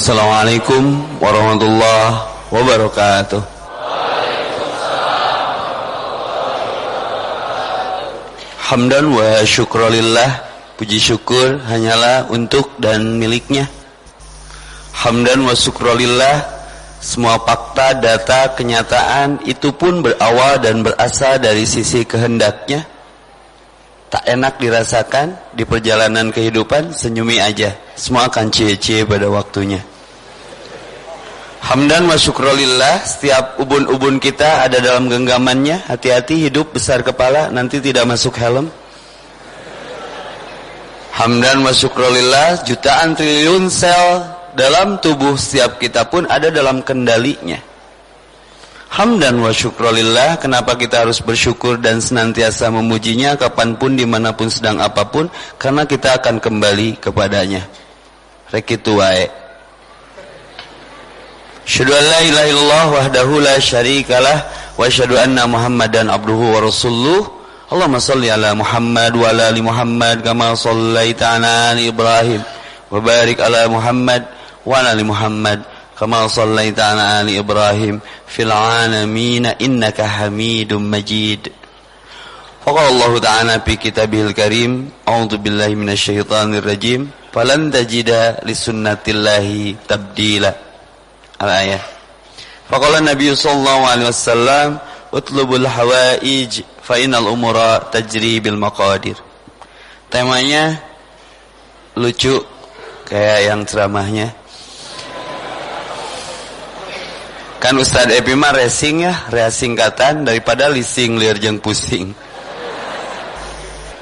Assalamualaikum warahmatullahi wabarakatuh. Hamdan wa syukrulillah, puji syukur hanyalah untuk dan miliknya. Hamdan wa syukrulillah, semua fakta, data, kenyataan itu pun berawal dan berasal dari sisi kehendaknya. Tak enak dirasakan di perjalanan kehidupan, senyumi aja, semua akan cie-cie pada waktunya. Hamdan wa syukrulillah, setiap ubun-ubun kita ada dalam genggamannya. Hati-hati hidup besar kepala, nanti tidak masuk helm. Hamdan wa syukrulillah, jutaan triliun sel dalam tubuh setiap kita pun ada dalam kendalinya. Hamdan wa syukrulillah, kenapa kita harus bersyukur dan senantiasa memujinya kapanpun, dimanapun, sedang apapun, karena kita akan kembali kepadanya. Rekitu wae. Asyhadu an la ilaha illallah wahdahu la syarikalah wa asyhadu anna Muhammadan abduhu wa rasuluh. Allahumma shalli ala Muhammad wa ala ali Muhammad kama shallaita ala ali Ibrahim wa barik ala Muhammad wa ala ali Muhammad kama shallaita ala ali Ibrahim fil alamin innaka Hamidum Majid. Faqala Allah Ta'ala fi kitabihil karim, a'udzu billahi minasyaitonir rajim, falan tajida lisunnatillahi tabdila. Al-ayah. Faqala Nabi sallallahu alaihi wasallam, utlubul hawaij fa innal umura tajri bil maqadir. Temanya lucu kayak yang ceramahnya. Kan Ustaz Epi mah racing ya, rea singkatan daripada lising liar jeung pusing.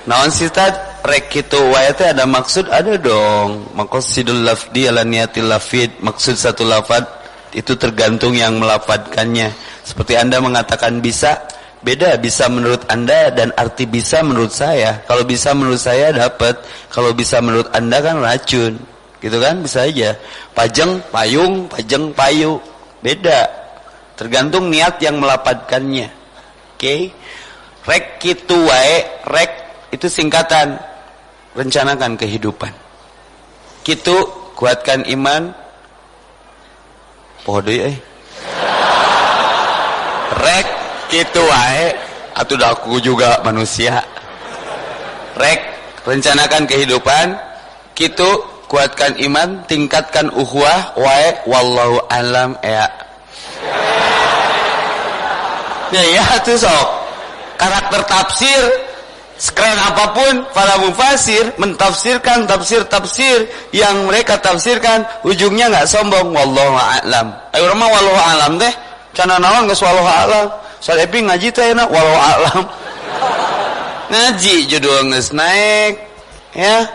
Naon sih Tad? Rek kitu wae teh ada maksud, ada dong. Maqasidul lafdi ala niyatil lafid, maksud satu lafaz itu tergantung yang melafadzkannya. Seperti Anda mengatakan bisa, beda bisa menurut Anda dan arti bisa menurut saya. Kalau bisa menurut saya dapat, kalau bisa menurut Anda kan racun. Gitu kan, bisa aja. Pajeng, payung, pajeng, payu. Beda. Tergantung niat yang melafadzkannya. Oke. Rek kitu wae, rek itu singkatan rencanakan kehidupan. Kitu kuatkan iman. Poho deui rek kitu wae atuh da aku juga manusia. Rek rencanakan kehidupan, kitu kuatkan iman, tingkatkan ukhuwah wae wallahu alam ya. Ya atuh sok. Karakter tafsir sekeren apapun para mufasir mentafsirkan tafsir yang mereka tafsirkan ujungnya nggak sombong, wallahu a'lam. Ayo mah wallahu a'lam teh cana naon geus wallahu a'lam. Saepi ngaji teh enak wallahu a'lam. Ngaji judul geus naik ya,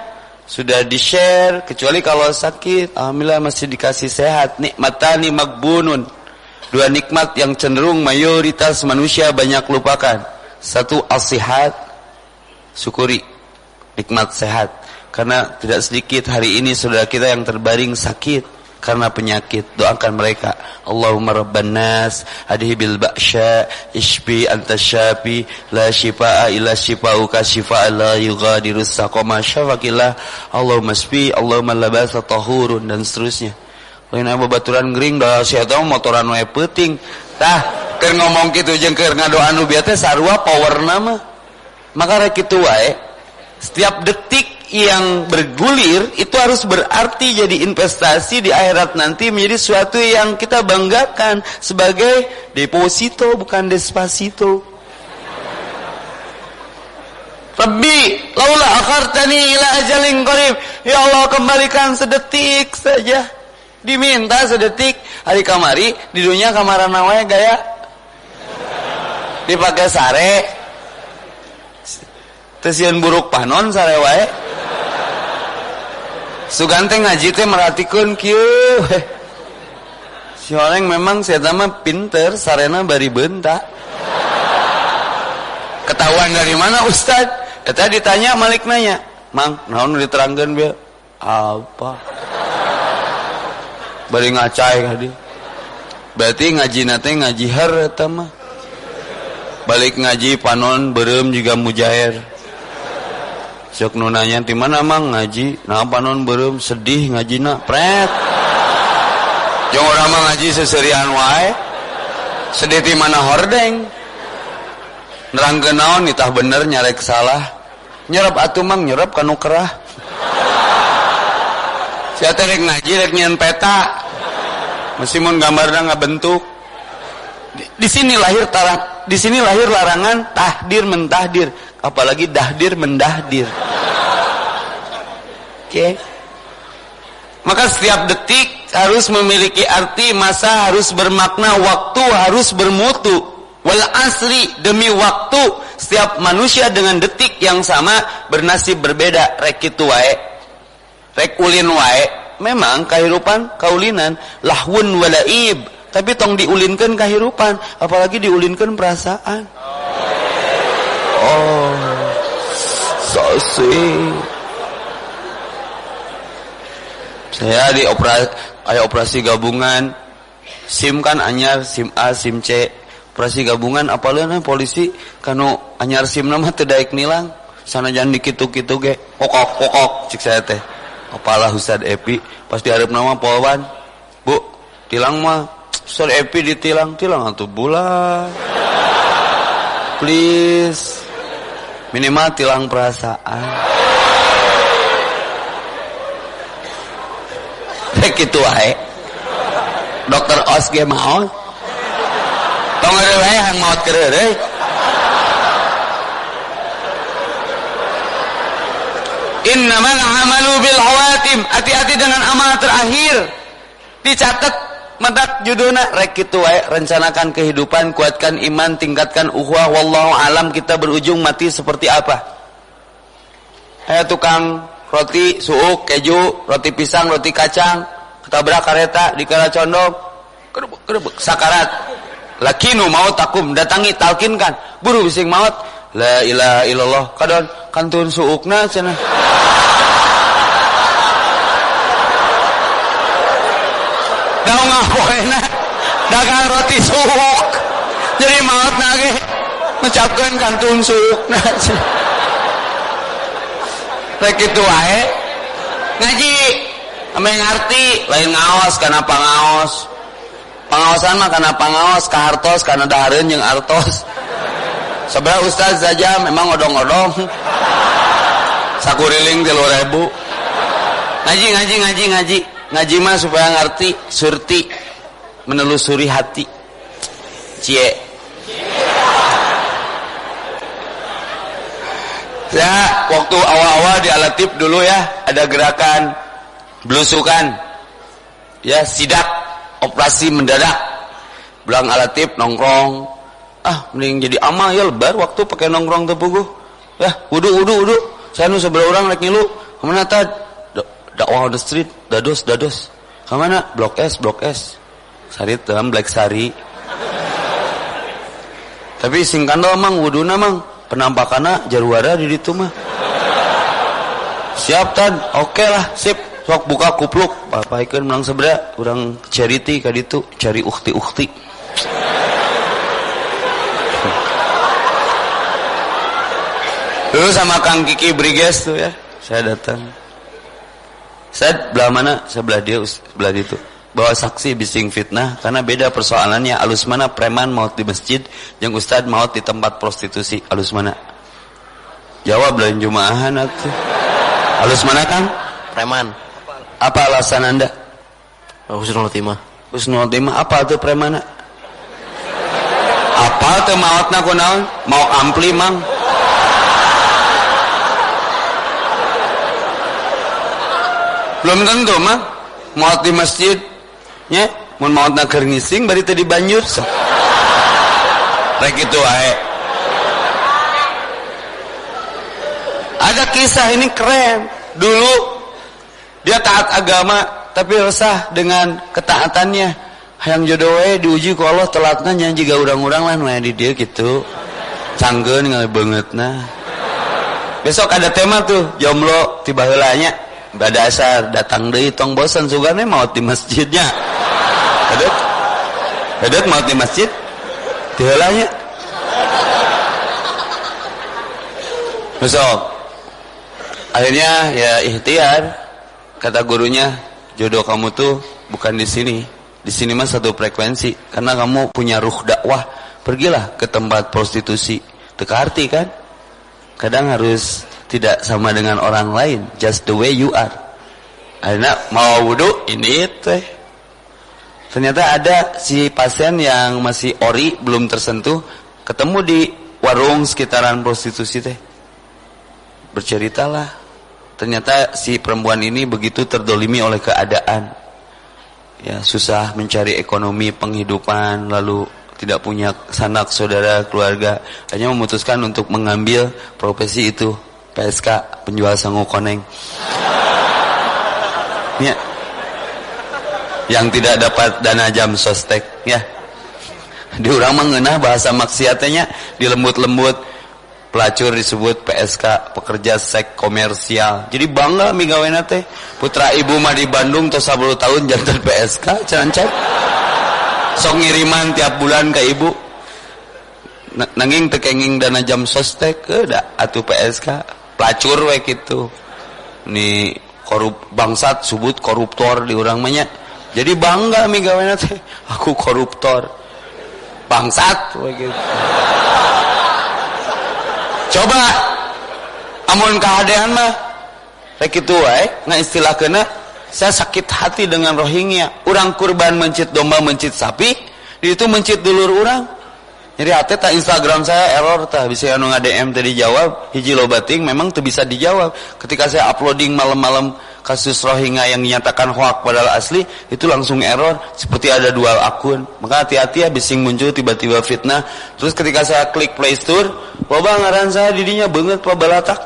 sudah di-share, kecuali kalau sakit alhamdulillah masih dikasih sehat. Nikmatani magbunun, dua nikmat yang cenderung mayoritas manusia banyak lupakan. Satu as-sihat, syukuri nikmat sehat, karena tidak sedikit hari ini saudara kita yang terbaring sakit karena penyakit. Doakan mereka. Allahumma rabban nas adhi bil ba'sya ishfi anta syafi la shifaa illa shifauka shifaa la yughadiru saqama syafaqillah. Allahumma shfi, Allahumma labasa tahurun, dan seterusnya. Lain babaturan gering da sia teh motoran wae peuting tah keur ngomong kitu jeung keur ngadoa nu bieu teh sarua powerna mah. Maka rek kitu wae, setiap detik yang bergulir itu harus berarti jadi investasi di akhirat nanti, menjadi sesuatu yang kita banggakan sebagai deposito bukan despacito. Rabbi laula akhartani ila ajalin qarib, ya Allah kembalikan sedetik saja. Diminta sedetik, hari kamari di dunia kamarana wae gaya dipakai sare tesian buruk panon sare wae. Sugante ngaji teh meratikeun kieu. Si orang memang saya mah pinter, sarena bari beunta. Ketahuan dari mana Ustaz? Eta ditanya Malik nanya, "Mang, naon diterangkeun bieu?" "Apa?" Bari ngacai kadi. Berarti ngaji nate ngaji har eta mah. Balik ngaji panon beureum juga mujair. Sok nu nanya di mana mang ngaji, nah panon beureum sedih ngajina, pret. Jeung urang mah ngaji seserian wae. Sedih ti mana hordeng. Nerangkeun naon nitah bener nyarek salah. Nyerep atuh mang nyerep kanu kerah. Sia teh rek ngaji rek nyieun peta. Meskipun gambarna ngabentuk. Di sini lahir larangan tahdir mentahdir, apalagi dahdir mendahdir. Oke. Maka setiap detik harus memiliki arti, masa harus bermakna, waktu harus bermutu. Wal asri, demi waktu setiap manusia dengan detik yang sama bernasib berbeda. Rek kitu wae, rek ulin wae. Memang kahirupan kaulinan lahwun walaib, tapi tong diulinkeun kahirupan, apalagi diulinkeun perasaan. Oh, so sweet. Saya di operasi gabungan, SIM kan anyar, SIM A, SIM C. Operasi gabungan apalena polisi kanu anyar SIM nama teu daek nilang. Sanajan dikitu-kitu ge, kokok cik saya teh. Apalah Ustad Epi pas dihareup nama polwan. Bu, tilang mah Ustad Epi ditilang atuh bulan. Please. Minimal tilang perasaan. Kitu wae. Dokter Os ge maot. Tong eueuh wae hang maot keur deui. Innamal amalu bil hawatim. Hati-hati dengan amal terakhir. Dicatat mendak judulna rek kitu wae, rencanakan kehidupan, kuatkan iman, tingkatkan ukhuwah. Wallahu alam kita berujung mati seperti apa? Aya tukang roti suuk, keju, roti pisang, roti kacang, ketabrak kareta dikala condong, kerebek sakarat. Lakinu maut takum, datangi talkinkan, buru bising maut. La ilaha illallah, kadon kantun suukna cenah. Daung ngapoena dagang roti suuk. Jadi maut nage mencapkeun kantun suukna cenah. Rek kitu wae ngaji ame ngarti lain ngaos kana pangaos. Pangaosan mah kana pangaos, kahartos kana dahareun jeung artos. Sabaraha ustaz saja memang odong-odong. Sakuriling 3.000. Ngaji. Ngaji mah supaya ngarti, surti, menelusuri hati. Cie. Ya, waktu awal-awal di Alatip dulu ya, ada gerakan belusukan. Ya, sidak, operasi mendadak. Belang Alatip nongkrong. Mending jadi amal ya lebar waktu pakai nongkrong tepuguh. Ya, wudu. Saya nu sebelah orang rek ngilu. Kemana tadi? Dakwah on the street, dados. Kemana? Blok S. Sarit dalam Black Sari. Tapi singkandol mang wuduna mang. Penampakanna jaruara di ditu mah. Siap tan, oke lah, sip. Sok buka kupluk, papaikeun menang sabda, urang charity ka ditu, cari ukti. Dulu sama Kang Kiki Briges tuh ya, saya datang. Saya belah mana? Sebelah dia, sebelah itu. Bawa saksi bising fitnah karena beda persoalannya. Alus mana preman maut di masjid jeung ustad maut di tempat prostitusi. Alus mana? Jawab lain jumaahan atuh. Alus mana Kang? Preman. Apa alasan Anda? Husnul Khotimah. Husnul Khotimah apa tuh preman? Apa tuh mautna kunaon? Mau ampli mang. Belum tentu mah maut di masjid. Nya, mun mautna keur ngising bari teh di banjur. Rek kitu wae. Ada kisah ini keren. Dulu dia taat agama tapi resah dengan ketaatannya. Hayang jodoh we diuji ku Allah telatna nya jiga urang-urang lain we di dieu kitu. Canggeun ngabeungeutna. Besok ada tema tuh jomblo tiba heula nya. Badasar datang deui tong bosan sugane maut di masjidnya. Bedet maut di masjid diheulanya. Besok akhirnya ya ikhtiar, kata gurunya, jodoh kamu tuh bukan di sini, di sini mah satu frekuensi karena kamu punya ruh dakwah. Pergilah ke tempat prostitusi. Teka arti kan? Kadang harus tidak sama dengan orang lain, just the way you are. Akhirnya mau wudu ini teh. Ternyata ada si pasien yang masih ori belum tersentuh, ketemu di warung sekitaran prostitusi teh. Berceritalah. Ternyata si perempuan ini begitu terdolimi oleh keadaan. Ya, susah mencari ekonomi penghidupan, lalu tidak punya sanak saudara keluarga, hanya memutuskan untuk mengambil profesi itu, PSK, penjual sangu koneng. Ya. Yang tidak dapat dana jam sostek, ya. Di urang mengenah bahasa maksiatnya dilembut-lembut. Pelacur disebut PSK, pekerja seks komersial. Jadi bangga migawena teh. Putra ibu mah di Bandung tos 10 tahun jantan PSK, can cek. Sok ngiriman tiap bulan ke ibu. Nanging teu kenging dana jam sostek da atuh PSK. Pelacur we kitu. Ni korup bangsat subut koruptor di urang mah nya. Jadi bangga migawena teh. Aku koruptor. Bangsat we kitu. Coba amun kahadean mah rek kitu wae ngaistilahkeunna saya sakit hati dengan Rohingya. Urang kurban mencit domba mencit sapi, di itu mencit dulur urang. Jadi hati tak Instagram saya error tah bisa anu nge-DM teh dijawab, hiji lobating memang teu bisa dijawab. Ketika saya uploading malam-malam kasus Rohingya yang dinyatakan hoax padahal asli, itu langsung error seperti ada dual akun. Maka hati-hati ya bising muncul tiba-tiba fitnah. Terus ketika saya klik Play Store, loba ngaran saya didinya beungeut pa balatak.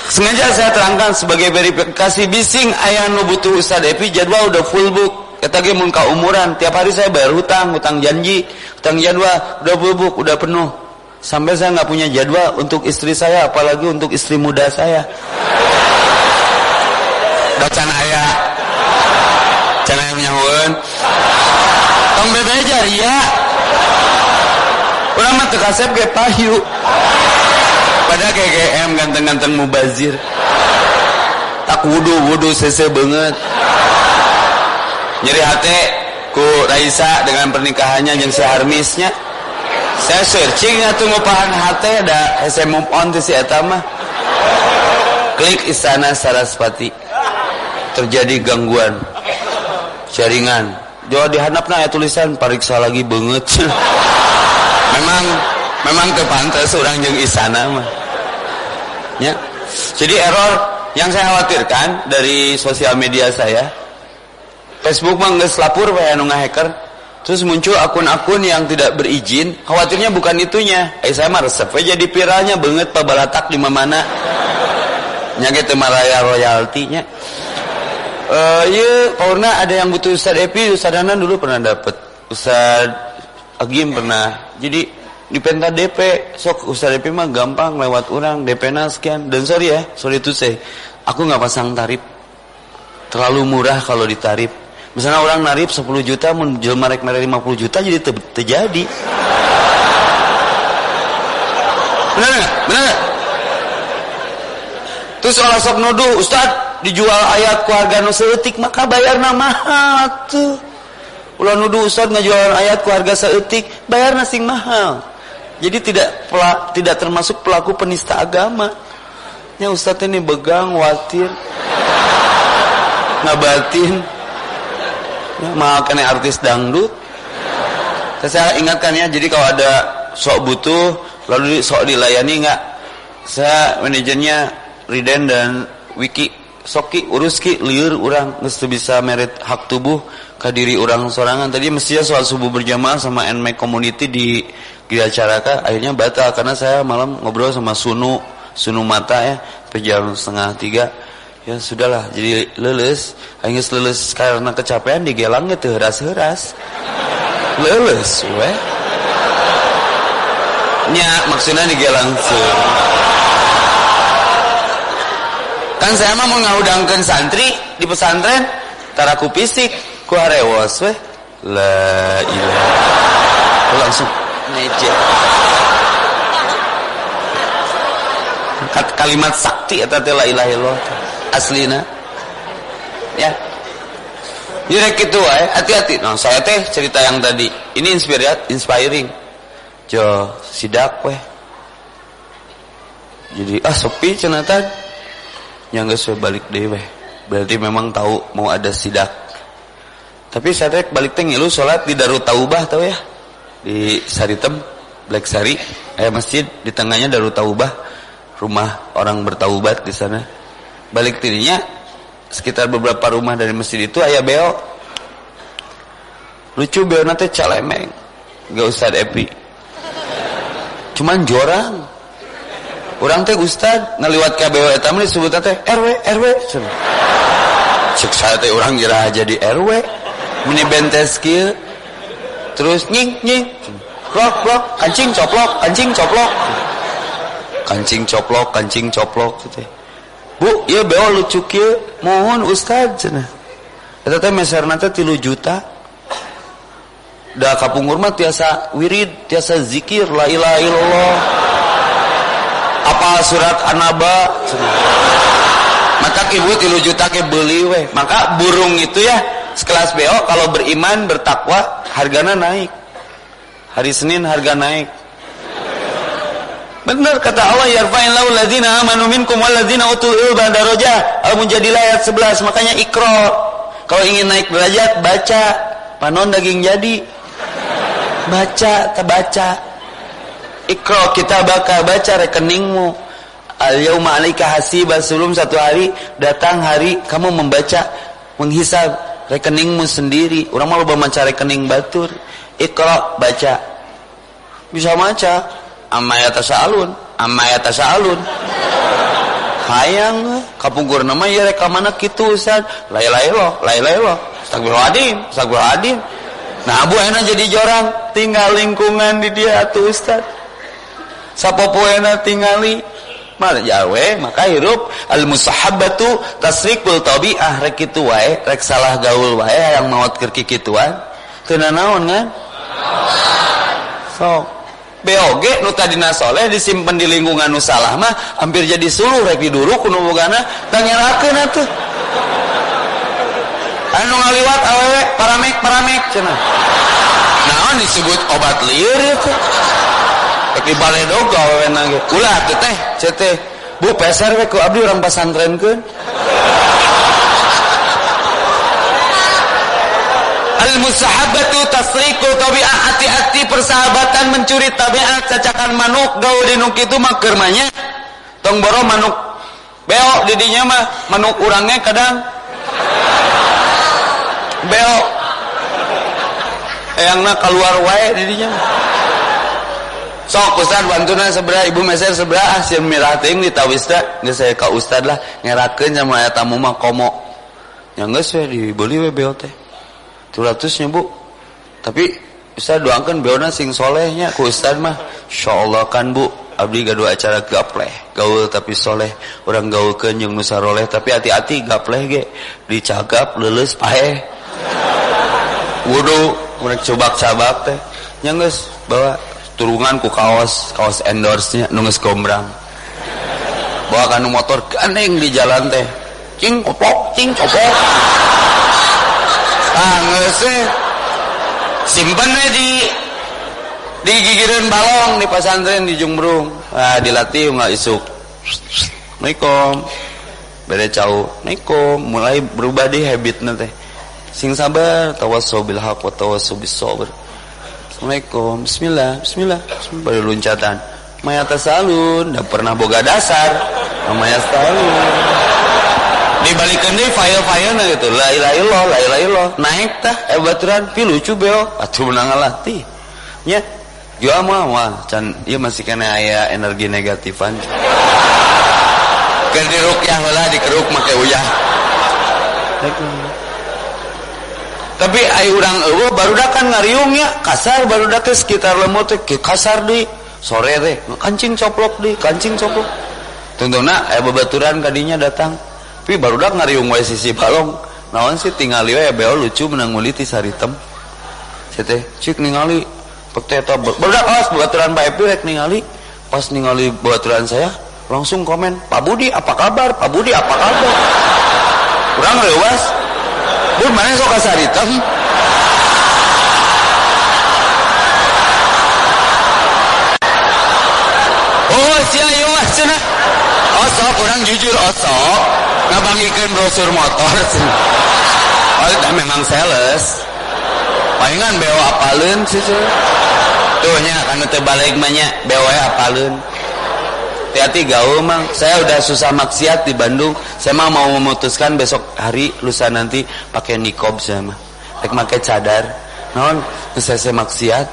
Sengaja saya terangkan sebagai verifikasi bising aya nu butuh Ustaz Epi jadwal udah full book. Eta ge mun ka umuran tiap hari saya bayar hutang janji, hutang jadwal udah full book, udah penuh. Sampai saya nggak punya jadwal untuk istri saya, apalagi untuk istri muda saya. Dacan aya, can aya menyahueun. Tong bebe jaria. Urang mah teu kasep ge payu. Pada GGM ganteng-ganteng mubazir. Tak wudu sese banget. Nyeri hati ku Raisa dengan pernikahannya jeung si Harmisnya. Saya searching atuh ngupahan hati da hese move on ti si eta mah. Klik Istana Sarasvati. Terjadi gangguan jaringan. Jo di handapna aya tulisan pariksa lagi banget. Memang teu pantes urang jeung Istana mah. Ya. Jadi error yang saya khawatirkan dari sosial media saya, Facebook mah geus lapur we anu ngahacker, terus muncul akun-akun yang tidak berizin, khawatirnya bukan itunya. Saya mah resep we jadi viralnya beungeut pabalatak di mana. Nya ge teu maraya royalty nya. Ieu paurna ada yang butuh Ustaz Epi, Ustaz Danan dulu pernah dapat. Ustaz Agim pernah. Jadi di penta DP sok Ustaz DP mah gampang lewat orang DP-na sekian. Dan sorry itu saya aku nggak pasang tarif, terlalu murah kalau ditarif. Misalnya orang narif 10 juta mun jelema rek mere 50 juta jadi terjadi. Benar. Terus orang sok nuduh Ustaz dijual ayat ku harga nu seutik maka bayarna mahal tuh. Ulah nuduh Ustaz ngajualan ayat ku harga seutik bayarna sing mahal. Jadi tidak termasuk pelaku penista agama. Ya Ustaz ini begang, watir, ngabatin, ya, mahal kena artis dangdut. Saya ingatkan ya, jadi kalau ada sok butuh, lalu sok dilayani nggak? Saya manajernya Riden dan Wiki, soki uruski liur orang, mesti bisa merit hak tubuh ke diri orang sorangan. Tadi mestinya soal subuh berjamaah sama NMAC Community di diacarakan, akhirnya batal karena saya malam ngobrol sama Sunu Mata ya, jam 2:30. Ya sudahlah, jadi leles, akhirnya leles karena kecapean digelangnya teu heras-heras. Leles we. Nya maksudnya digelang seueur. Kan saya mah mau ngaudangkeun santri di pesantren, taraku fisik ku harewos we. La ilaha. Langsung neje. Kalimat sakti eta teh la ilaha illallah aslina. Ya. Jadi gitu hati-hati. Nah, saya teh cerita yang tadi. Ini inspiring. Jo, sidak weh. Jadi sepi cenatan. Yang geus balik deui weh. Berarti memang tahu mau ada sidak. Tapi saya teh balik teh ngilu salat di Darut Taubah tahu ya. Di Saritem, Black Sari, masjid di tengahnya Darut Taubah. Rumah orang bertaubat di sana. Balik tirinya sekitar beberapa rumah dari masjid itu aya beo. Lucu beo nanti calemeng. Gak Ustad Epi. Cuman jorang. Orang teh Ustad ngaliwat ka beo eta mah disebut teh RW. Cek saya teh urang ngira jadi RW. Meni bentes kieu. Terus nying. Plok, kancing coplok. Kancing coplok teh. Bu, ieu beo lucu kieu. Mohon Ustad cenah. Eta teh meserna teh 3 juta. Da kapungur mah tiasa wirid, tiasa zikir la ilaha illallah. Apal surat An-Naba cenah. Maka ibu 3 juta ke beli weh. Maka burung itu ya sekelas beo kalau beriman bertakwa hargana naik. Hari Senin harga naik. Benar kata Allah, yarfa'illahu alladzina amanu minkum walladzina utul ilma darajat. Al-Mujadilah ayat 11. Makanya Iqra. Kalau ingin naik derajat baca. Panon daging jadi. Baca. Iqra kitabaka, baca rekeningmu. Al-yauma 'alaika hasiba, sebelum satu hari datang hari kamu membaca, menghisab rekeningmu sendiri. Orang mau baca rekening batur. Iqra, baca. Bisa baca. Amma yatasaalun. Hayang kapungkur nama ya rekamana kitu Ustaz. La ilaha illallah. Astagfirullahaladzim. Nah abu enak jadi jorang, tinggal lingkungan di dia atuh Ustaz. Sapopo enak tingali mal jawe, maka hirup al-musahabatu tasrikul tabi'ah rek kitu wae, rek salah gaul wae yang maot keur kikituan. Teu naon kan? Sok BOG nu tadina soleh disimpen di lingkungan nu salah mah hampir jadi suluh rek diduruk kudu bogana tangerakeun atuh. Anu ngaliwat awewe paramek cenah. Naon disebut obat lieur itu. Rek di baledog awewe nage. Ulah teh teh. Bu peser we ku abdi urang pasantrenkeun. Al-musahabatu tasriku tabi'ah, hati-hati persahabatan mencuri tabiat cacakan manuk gaul di nu kitu mah keur manya. Tong boro manuk beo di dinya mah manuk urangnya kadang beo. Eyangna keluar wae di dinya. Sok Ustaz bantuna sabaraha ibu meser sabaraha sieun mirah teuing ditawista geus saya ka Ustaz lah ngerakeun sama aya tamu mah komo. Nya geus we dibeli we beo teh. 200-nya Bu. Tapi Ustaz doakan beona sing solehnya ku Ustaz mah. Insyaallah kan Bu, abdi gaduh acara gapleh, gaul tapi soleh. Urang gaulkeun jeung nu saroleh tapi hati-hati gapleh ge dicagap leuleus paeh. Wudu urang cobak-cabak teh. Nya geus bawa turungan ku kaos endorse-nya nu geus gombrang. Bawa kanu motor gandeng di jalan teh. Cing copok. Ngeuseuh simpen we di gigireun balong di pasantren di Jumbrung. Dilatih enggak isuk. Assalamualaikum. Bere cau. Assalamualaikum. Mulai berubah di habitna teh. Sing sabar, tawassaw bil haq wa tawassaw bis sabr. Assalamualaikum. Bismillah. Baru loncatan. Maya tasalun, da pernah boga dasar. Maya tasalun. Dibalikeun deui file-filena gitu. La ilaha illallah. Naik tah baturan pi lucu beo. Atuh meunang latih. Nya jua mah can ieu masih kena aya energi negatifan. Keur diruqyah heula dikeruk make uyah. Tapi ai urang eueuh barudak kan ngariung nya kasar barudak teh sekitar lemot teh kasar deui. Sore teh kancing coplok. Tuntuna aya babaturan kadinya datang. Tapi barudak ngariung wae sisi balong. Naon sih tingali we beo lucu menang meuli ti Saritem. Teh cik ningali pek eta barudak babaturan Pak Epi rek ningali. Pas ningali babaturan saya langsung komen, "Pak Budi apa kabar? Urang leuwas. Bu pun mana sok kasaritem. Oh sia ieu mah cenah. Osok urang jujur osok ngabangikeun brosur motor cenah. Oh memang sales. Palingan beo apaleun sih. Tuh nya kana teu balik mah nya beo apaleun. Hati-hati gaul mang. Saya udah susah maksiat di Bandung. Saya mah mau memutuskan besok hari lusa nanti pakai nikob saya mah. Rek make cadar. Naon saya maksiat.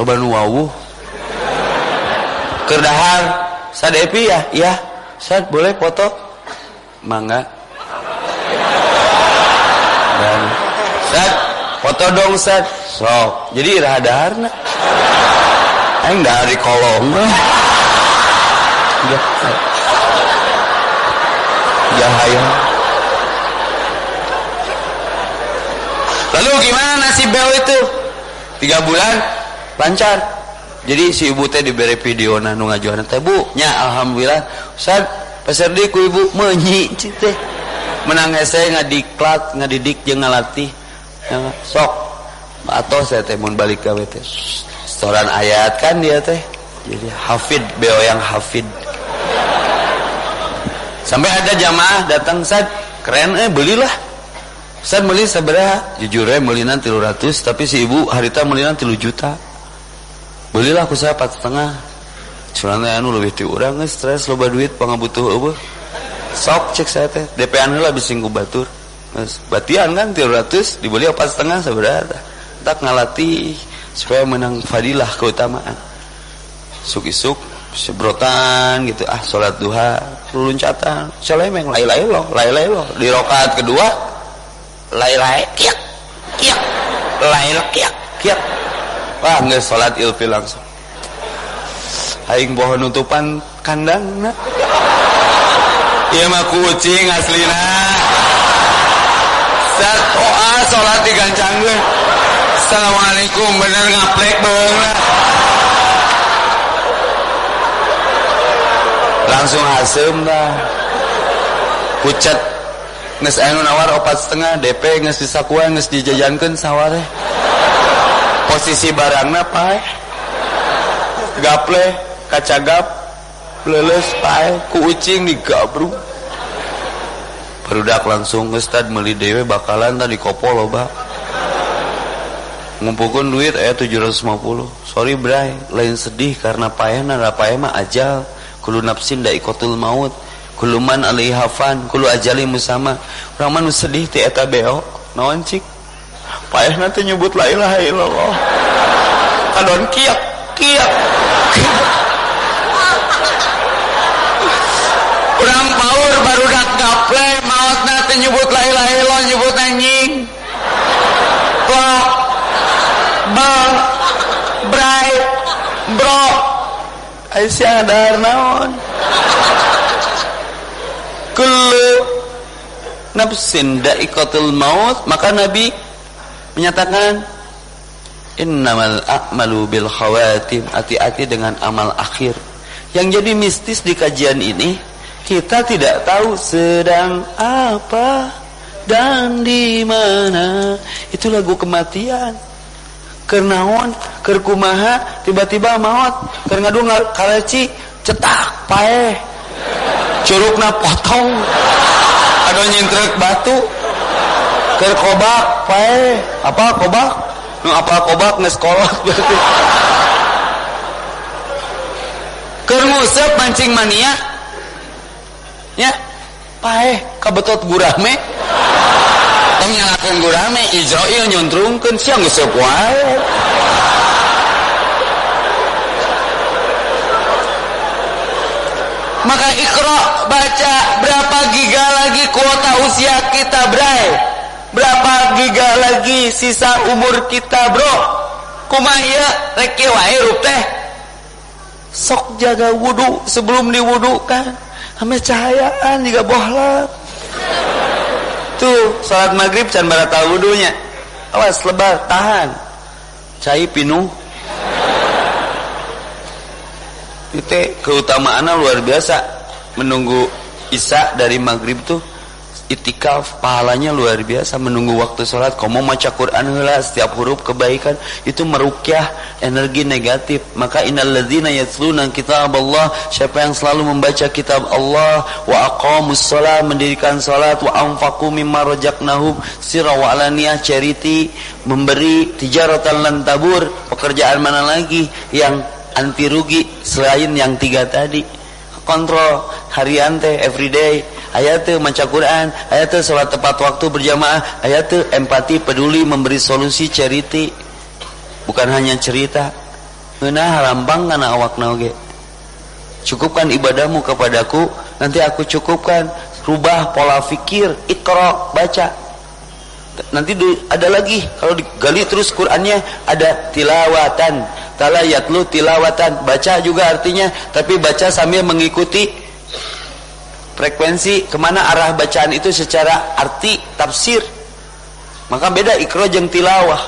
Loba nu wawuh. Keur dahar. Sad Epi ya? Iya. Sad boleh foto? Mangga. Dan Sad foto dong Sad. Sok. Jadi iraha daharna. Aing dari kolong. Jahaya. Lalu gimana nasib beo itu? 3 bulan lancar. Jadi si ibu teh diberi video nu ngajuan teh Bu nya alhamdulillah Ustaz peserdi ku ibu meunyi teh menang hese ngadiklat ngadidik jeung ngalatih sok atoh saya teh mun balik gawe teh setoran ayat kan dia teh jadi hafid beo yang hafid. Sampai ada jamaah datang Ustaz keren belilah Ustaz meuli sabaraha jujur meulinan 300 tapi si ibu harita meulinan 3 juta. Belilah aku saya 4,5 curangnya anu lebih ti urang stres loba duit pangabutuh eueuh sok cek saya teh DP-an heula bisi inkubator batian kan 300 dibeli 4,5 sabaraha tak ngalatih supaya menang fadilah keutamaan isuk-isuk sebrotan gitu salat duha luncatan salemeng lai-lai loh di rakaat kedua lai-lai kiak lai-lai kiak wah nggak sholat ilfil langsung aing pohon nutupan kandang na iya mah kucing aslina saat sholat digancang gue assalamualaikum bener ngaplek bener langsung hasem lah pucat nges anu nawar 4,5 DP nges disakuan nges dijajankeun sawareh posisi barangna pae gaple kacagap leuleus pae ku ucing digabruk barudak langsung Ustad meuli dewe bakalan tadi kopo loba ngumpulkeun duit aya 750 sorry bray lain sedih karena paehna da paeh mah ajal kullu nafsin da'iqatul maut kullu man alaiha fan kullu ajali musama urang mah nu sedih ti eta beo naon cik paeh nanti nyebut la ilaha illallah kadon kiak urang paur baru dak gaple maot nanti nyebut la ilaha illallah nyebut anjing klok bang bray bro aisyah dahar naon kullu nafsin da'iqatul maut maka Nabi menyatakan innamal a'malu bil khawatim hati-hati dengan amal akhir yang jadi mistis di kajian ini kita tidak tahu sedang apa dan di mana itu lagu kematian kernaon kerkumaha tiba-tiba maut keur ngadu kaleci cetak paeh curugna potong ado nyintrek batu keur kobak pae apa kobak nu apa kobak geus kolot berarti keur nguseup mancing mania nya pae kabetot gurame tong nyalakeun gurame Israil nyuntrungkeun sia nguseup wae maka Iqra baca berapa giga lagi kuota usia kita bray berapa giga lagi sisa umur kita bro kumaha ieu rek kieu wae rup teh sok jaga wudu sebelum diwudukan ame cahayaan juga bohlat tuh salat maghrib can barata wudunya awas lebar tahan cai pinuh itu keutamaannya luar biasa menunggu isya dari maghrib tuh itikaf, pahalanya luar biasa. Menunggu waktu sholat, kamu maca Quran heula, setiap huruf kebaikan, itu merukyah energi negatif. Maka innal ladzina yatluna kitaballah, siapa yang selalu membaca kitab Allah, wa aqamus shalah, mendirikan salat, wa anfaqu mimma razaqnahum sirra wa alaniyah, charity, memberi, tijaratan lan tabur, pekerjaan mana lagi yang anti rugi selain yang 3 tadi. Kontrol harian teh, everyday, aya teh maca Quran, aya teh salat tepat waktu berjamaah, aya teh empati, peduli, memberi solusi, charity. Bukan hanya cerita. Ngeunah harampang kana awakna oge. Cukupkan ibadahmu kepadaku, nanti aku cukupkan. Rubah pola fikir, Iqra, baca. Nanti ada lagi, kalau digali terus Qurannya, ada tilawatan. Tala yatlu tilawatan, baca juga artinya, tapi baca sambil mengikuti frekuensi kemana arah bacaan itu secara arti, tafsir. Maka beda Iqra jeung tilawah.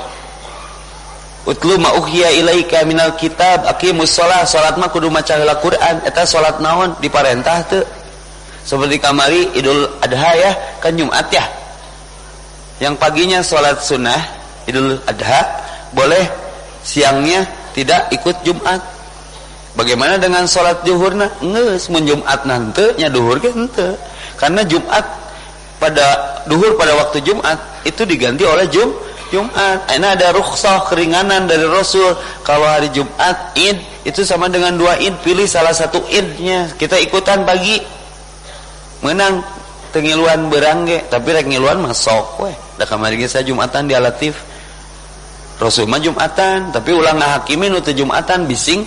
Utlu ma uhiya ilaika minal kitab, aqimus shalah, salat mah kudu maca heula Quran. Eta salat naon diparentah teu? Seperti kamari Idul Adha ya, kan Jumat ya. Yang paginya salat sunnah Idul Adha, boleh siangnya tidak ikut Jumat. Bagaimana dengan salat zuhurna? Geus mun Jumat nanti nya duhur ge henteu. Karena Jumat pada duhur pada waktu Jumat itu diganti oleh Jumat. Ini ada rukhsah, keringanan dari Rasul. Kalau hari Jumat Id itu sama dengan 2 Id, pilih salah satu Idnya. Kita ikutan pagi. Menang tengiluan berangge, tapi rek ngiluan mah sok we. Da kamari ge saya Jumatan di Alatif. Rasul mah Jumatan, tapi ulang ngahakimin untuk Jumatan bising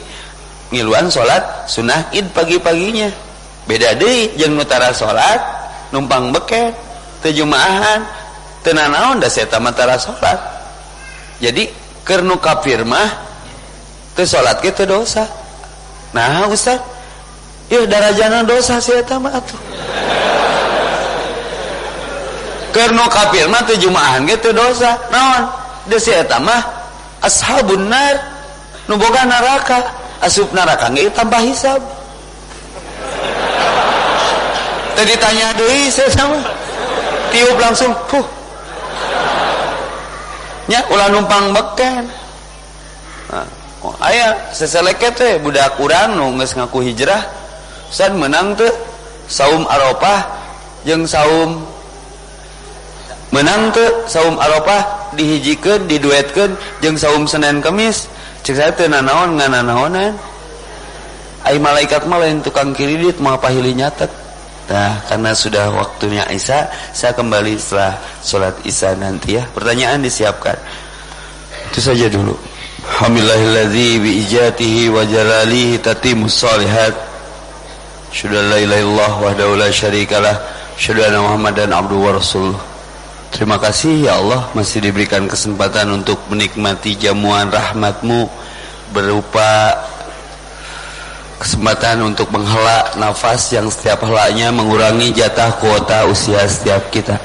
ngiluan sholat sunnah Id pagi-paginya. Beda deui jeung nu tara sholat numpang beken teu jumaahan teu nanaon da saya mah tara sholat. Jadi keur nu kafir mah teu sholat ge teu dosa. Nah Ustaz, ieu darajana dosa saya mah atuh. Keur nu kafir mah teu jumaahan ge teu dosa. Naon? Da si eta mah ashabun nar, nu boga neraka. Asup neraka ge tanpa hisab. Tadi ditanya deui saya sama. Tiup langsung, nya ulah numpang beken. Nah, aya seseleket teh budak urang nu geus ngaku hijrah. Ustaz menang teu saum Arafah jeung saum menang teu saum Arafah dihijikeun, diduetkeun jeung saum Senin Kamis. Cek saya teu nanaon ngananaonan. Ai malaikat mah lain tukang kredit mah pahili nyatet. Nah, karena sudah waktunya Isya, saya kembali setelah sholat Isya nanti ya. Pertanyaan disiapkan. Itu saja dulu. Alhamdulillahilladzi bi ijatihi wa jalalihi tatimus shalihat. Syada la ilaha illallah wahdahu la syarikalah, syada anna Muhammadan abduhu wa rasuluh. Terima kasih ya Allah masih diberikan kesempatan untuk menikmati jamuan rahmat-Mu berupa kesempatan untuk menghela nafas yang setiap helanya mengurangi jatah kuota usia setiap kita.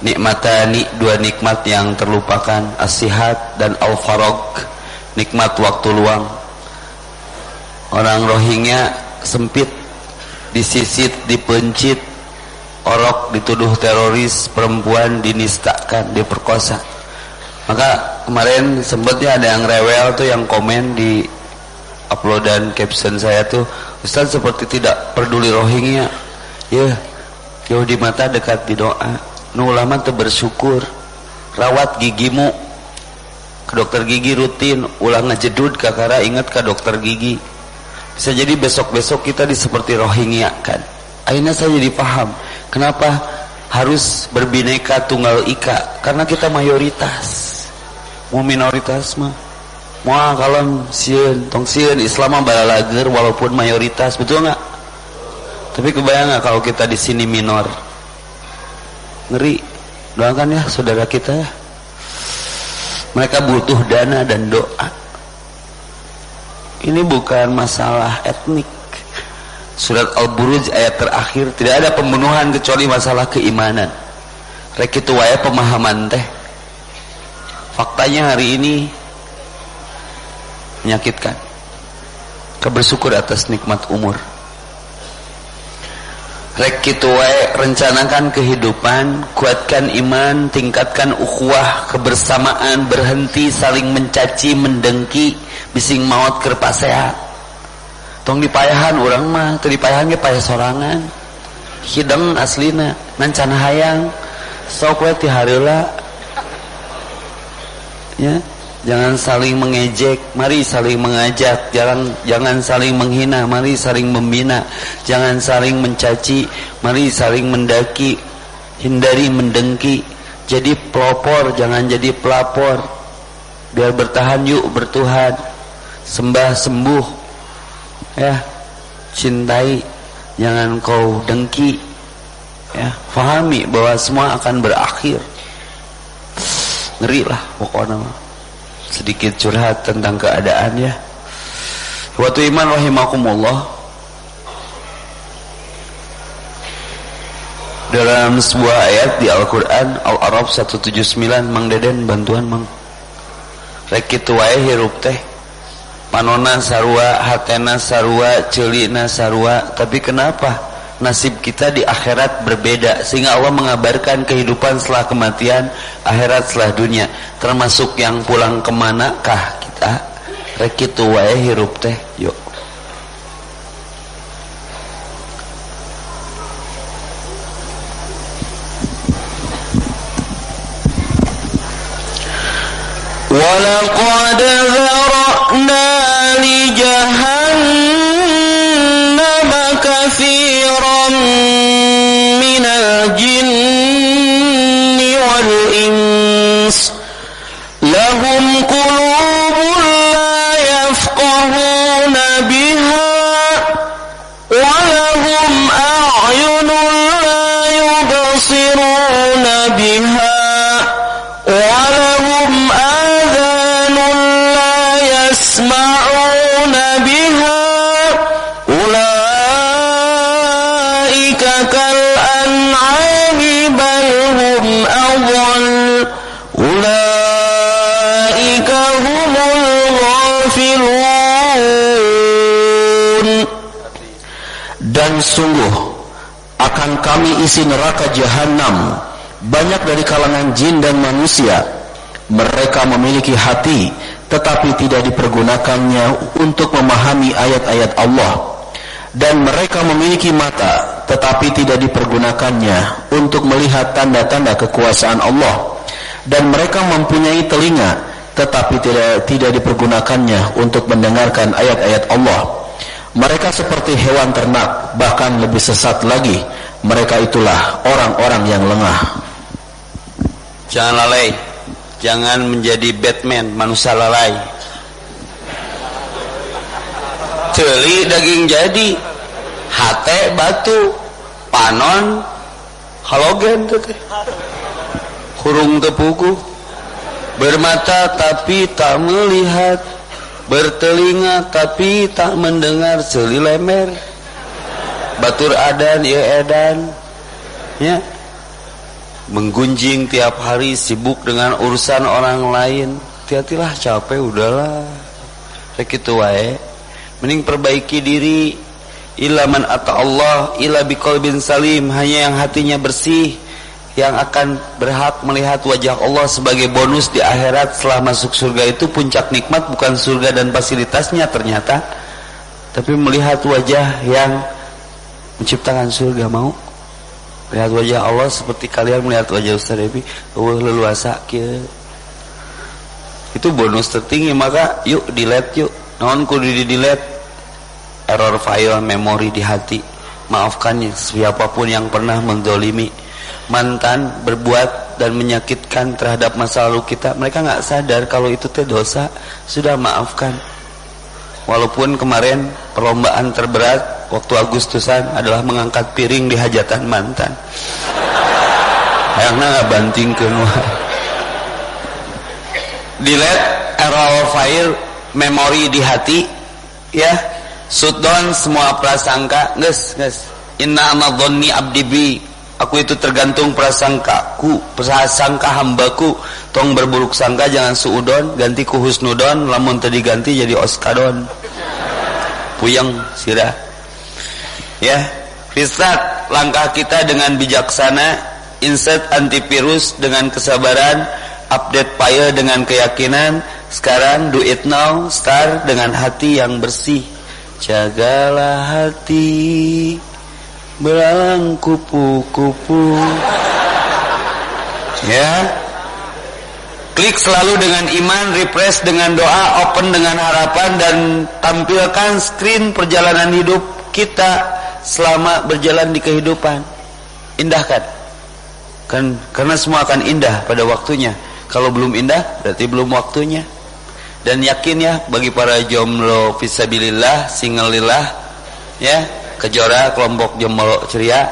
Nikmatani, 2 nikmat yang terlupakan, as-sihat dan al-farag, nikmat waktu luang. Orang Rohingya sempit, disisit, dipencit, orok dituduh teroris, perempuan dinistakan, diperkosa. Maka kemarin sempatnya ada yang rewel tuh yang komen di uploadan caption saya tuh, Ustaz seperti tidak peduli Rohingya. Ya, jauh di mata dekat di doa. Nu ulama tuh bersyukur. Rawat gigimu. Ke dokter gigi rutin, ulah ngejedud kakara ingat ke dokter gigi. Bisa jadi besok-besok kita di seperti Rohingya kan. Akhirnya saya jadi paham kenapa harus berbineka tunggal ika, karena kita mayoritas. Mau minoritas mah moal kalem sieun tong sieun Islam mah balalager walaupun mayoritas, betul nggak? Tapi kebayang nggak kalau kita di sini minor? Ngeri. Doakan ya saudara kita ya. Mereka butuh dana dan doa. Ini bukan masalah etnik. Surat Al-Buruj ayat terakhir, tidak ada pembunuhan kecuali masalah keimanan. Rek kitu wae pemahaman teh. Faktanya hari ini menyakitkan. Kita bersyukur atas nikmat umur. Rek kitu wae, rencanakan kehidupan, kuatkan iman, tingkatkan ukhuwah, kebersamaan, berhenti saling mencaci, mendengki, bising maot keur pasehat. Tong dipayahan urang mah, teu dipayahan ge payah sorangan. Hideng aslina, ngan can hayang. Sok we ti hareula. Ya, jangan saling mengejek, mari saling mengajak. Jangan saling menghina, mari saling membina. Jangan saling mencaci, mari saling mendaki. Hindari mendengki. Jadi pelopor, jangan jadi pelapor. Biar bertahan yuk bertuhan. Sembah sembuh. Ya, cintai, jangan kau dengki. Ya, fahami bahwa semua akan berakhir. Ngeri lah pokoknya. Sedikit curhat tentang keadaan ya. Waktu iman rahimakumullah, dalam sebuah ayat di Al-Quran Al-A'raf 179, Mang Deden bantuan Mang. Rek kitu wae hirup teh, manona sarua, hatena sarua, ceulina sarua. Tapi kenapa nasib kita di akhirat berbeda, sehingga Allah mengabarkan kehidupan setelah kematian, akhirat setelah dunia, termasuk yang pulang kemanakah kita. Rek kitu wae hirup teh yuk. Walaqad dzara'na li jahannam katsiran minal jinni wal ins lahum qulubun la yafqahuna biha wa lahum a'yunun la yubsiruna biha wa lahum adhanun la yasma'una biha ulaika kal an'ami bal hum adall ulaika humul ghafilun. Dan sungguh akan kami isi neraka jahanam banyak dari kalangan jin dan manusia. Mereka memiliki hati tetapi tidak dipergunakannya untuk memahami ayat-ayat Allah, dan mereka memiliki mata tetapi tidak dipergunakannya untuk melihat tanda-tanda kekuasaan Allah, dan mereka mempunyai telinga tetapi tidak dipergunakannya untuk mendengarkan ayat-ayat Allah. Mereka seperti hewan ternak, bahkan lebih sesat lagi. Mereka itulah orang-orang yang lengah. Jangan lalai, jangan menjadi Batman, manusia lalai. Ceuli daging jadi, hate batu, panon halogen teh, hurung tepuku, bermata tapi tak melihat, bertelinga tapi tak mendengar. Ceuli lemer, batur adan ieu edan, ya. Menggunjing tiap hari, sibuk dengan urusan orang lain. Hati-hatilah, capek, udahlah. Rek kitu wae, mending perbaiki diri. Illa man ata Allah illa biqalbin salim, hanya yang hatinya bersih yang akan berhak melihat wajah Allah sebagai bonus di akhirat. Setelah masuk surga itu puncak nikmat bukan surga dan fasilitasnya ternyata, tapi melihat wajah yang menciptakan surga. Mau lihat wajah Allah seperti kalian melihat wajah Ustaz Devi, leluasa kieu. Itu bonus tertinggi. Maka yuk delete yuk. Naon kudu di delete? Error file memori di hati. Maafkan siapapun yang pernah menzalimi, mantan, berbuat dan menyakitkan terhadap masa lalu kita. Mereka nggak sadar kalau itu teh dosa. Sudah maafkan. Walaupun kemarin perlombaan terberat waktu Agustusan adalah mengangkat piring di hajatan mantan. Hayangna ngabantingkeun wae. Delete error file memori di hati, ya. Shutdown semua prasangka. Geus. Inna amadzonni abdi bi. Aku itu tergantung prasangkaku, prasangka hambaku. Tong berburuk sangka jangan suudon, ganti ku husnudon, lamun teu diganti jadi oskadon. Puyeng sirah. Ya, Fisat langkah kita dengan bijaksana, insert antivirus dengan kesabaran, update file dengan keyakinan. Sekarang do it now, start dengan hati yang bersih. Jagalah hati belalang kupu-kupu. Ya, klik selalu dengan iman, refresh dengan doa, open dengan harapan, dan tampilkan screen perjalanan hidup kita selama berjalan di kehidupan. Indahkan, kan, karena semua akan indah pada waktunya. Kalau belum indah berarti belum waktunya. Dan yakin ya, bagi para jomblo fisabilillah, singlelillah, ya, Kejora kelompok jomblo ceria,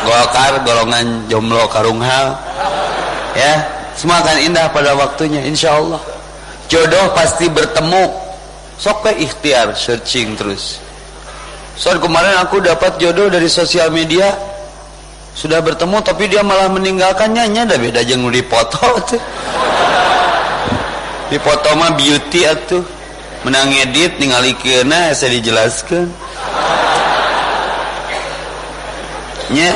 Golkar golongan jomblo karunghal, ya, semua akan indah pada waktunya, insyaallah. Jodoh pasti bertemu. Sok ke ikhtiar, searching terus. Soal kemarin aku dapat jodoh dari sosial media, sudah bertemu tapi dia malah meninggalkannya. Nya ada beda jeung nu dipoto tuh. Di foto mah beauty atuh, menang edit ningalikeunna asa dijelaskeun. Nya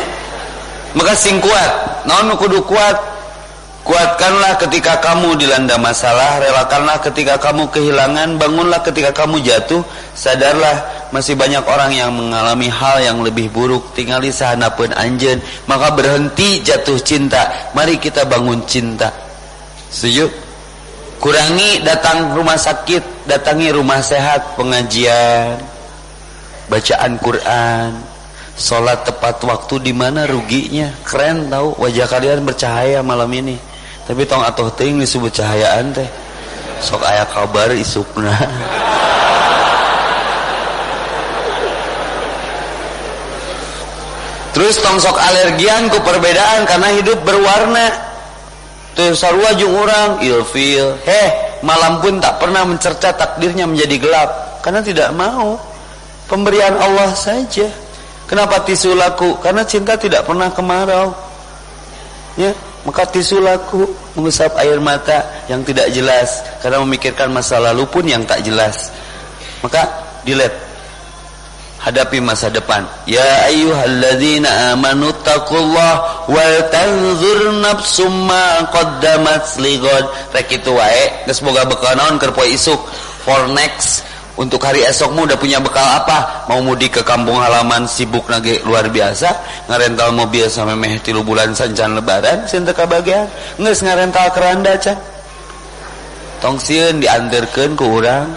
maka sing kuat, naon nu kudu kuat? Kuatkanlah ketika kamu dilanda masalah, relakanlah ketika kamu kehilangan, bangunlah ketika kamu jatuh, sadarlah masih banyak orang yang mengalami hal yang lebih buruk, tingali sahanapeun anjeun, maka berhenti jatuh cinta, mari kita bangun cinta. Setuju? Kurangi datang rumah sakit, datangi rumah sehat, pengajian, bacaan Quran, sholat tepat waktu. Di mana ruginya? Keren tahu, wajah kalian bercahaya malam ini. Tapi tong atuh teuing disebut cahayaan teh. Sok aya kabar isukna. Terus tong sok alergian ku perbedaan karena hidup berwarna. Tuh sarua jeung urang ilfil. Malam pun tak pernah mencerca takdirnya menjadi gelap karena tidak mau. Pemberian Allah saja. Kenapa tisu laku? Karena cinta tidak pernah kemarau. Ya, maka tisu laku, mengusap air mata yang tidak jelas karena memikirkan masa lalu pun yang tak jelas. Maka delete. Hadapi masa depan. Ya ayyuhalladzina amanu taqullaha wal tanzur nafsum ma qaddamat lighad. Rek kitu wae, geus boga bekal naon keur poe isuk. For next, untuk hari esokmu udah punya bekal apa? Mau mudik ke kampung halaman, sibuk nage luar biasa, ngarental mobil sampai meh 3 bulan sancan lebaran, sieun teu kabagean. Geus ngarental keranda can. Tong sieun dianterkeun ku urang.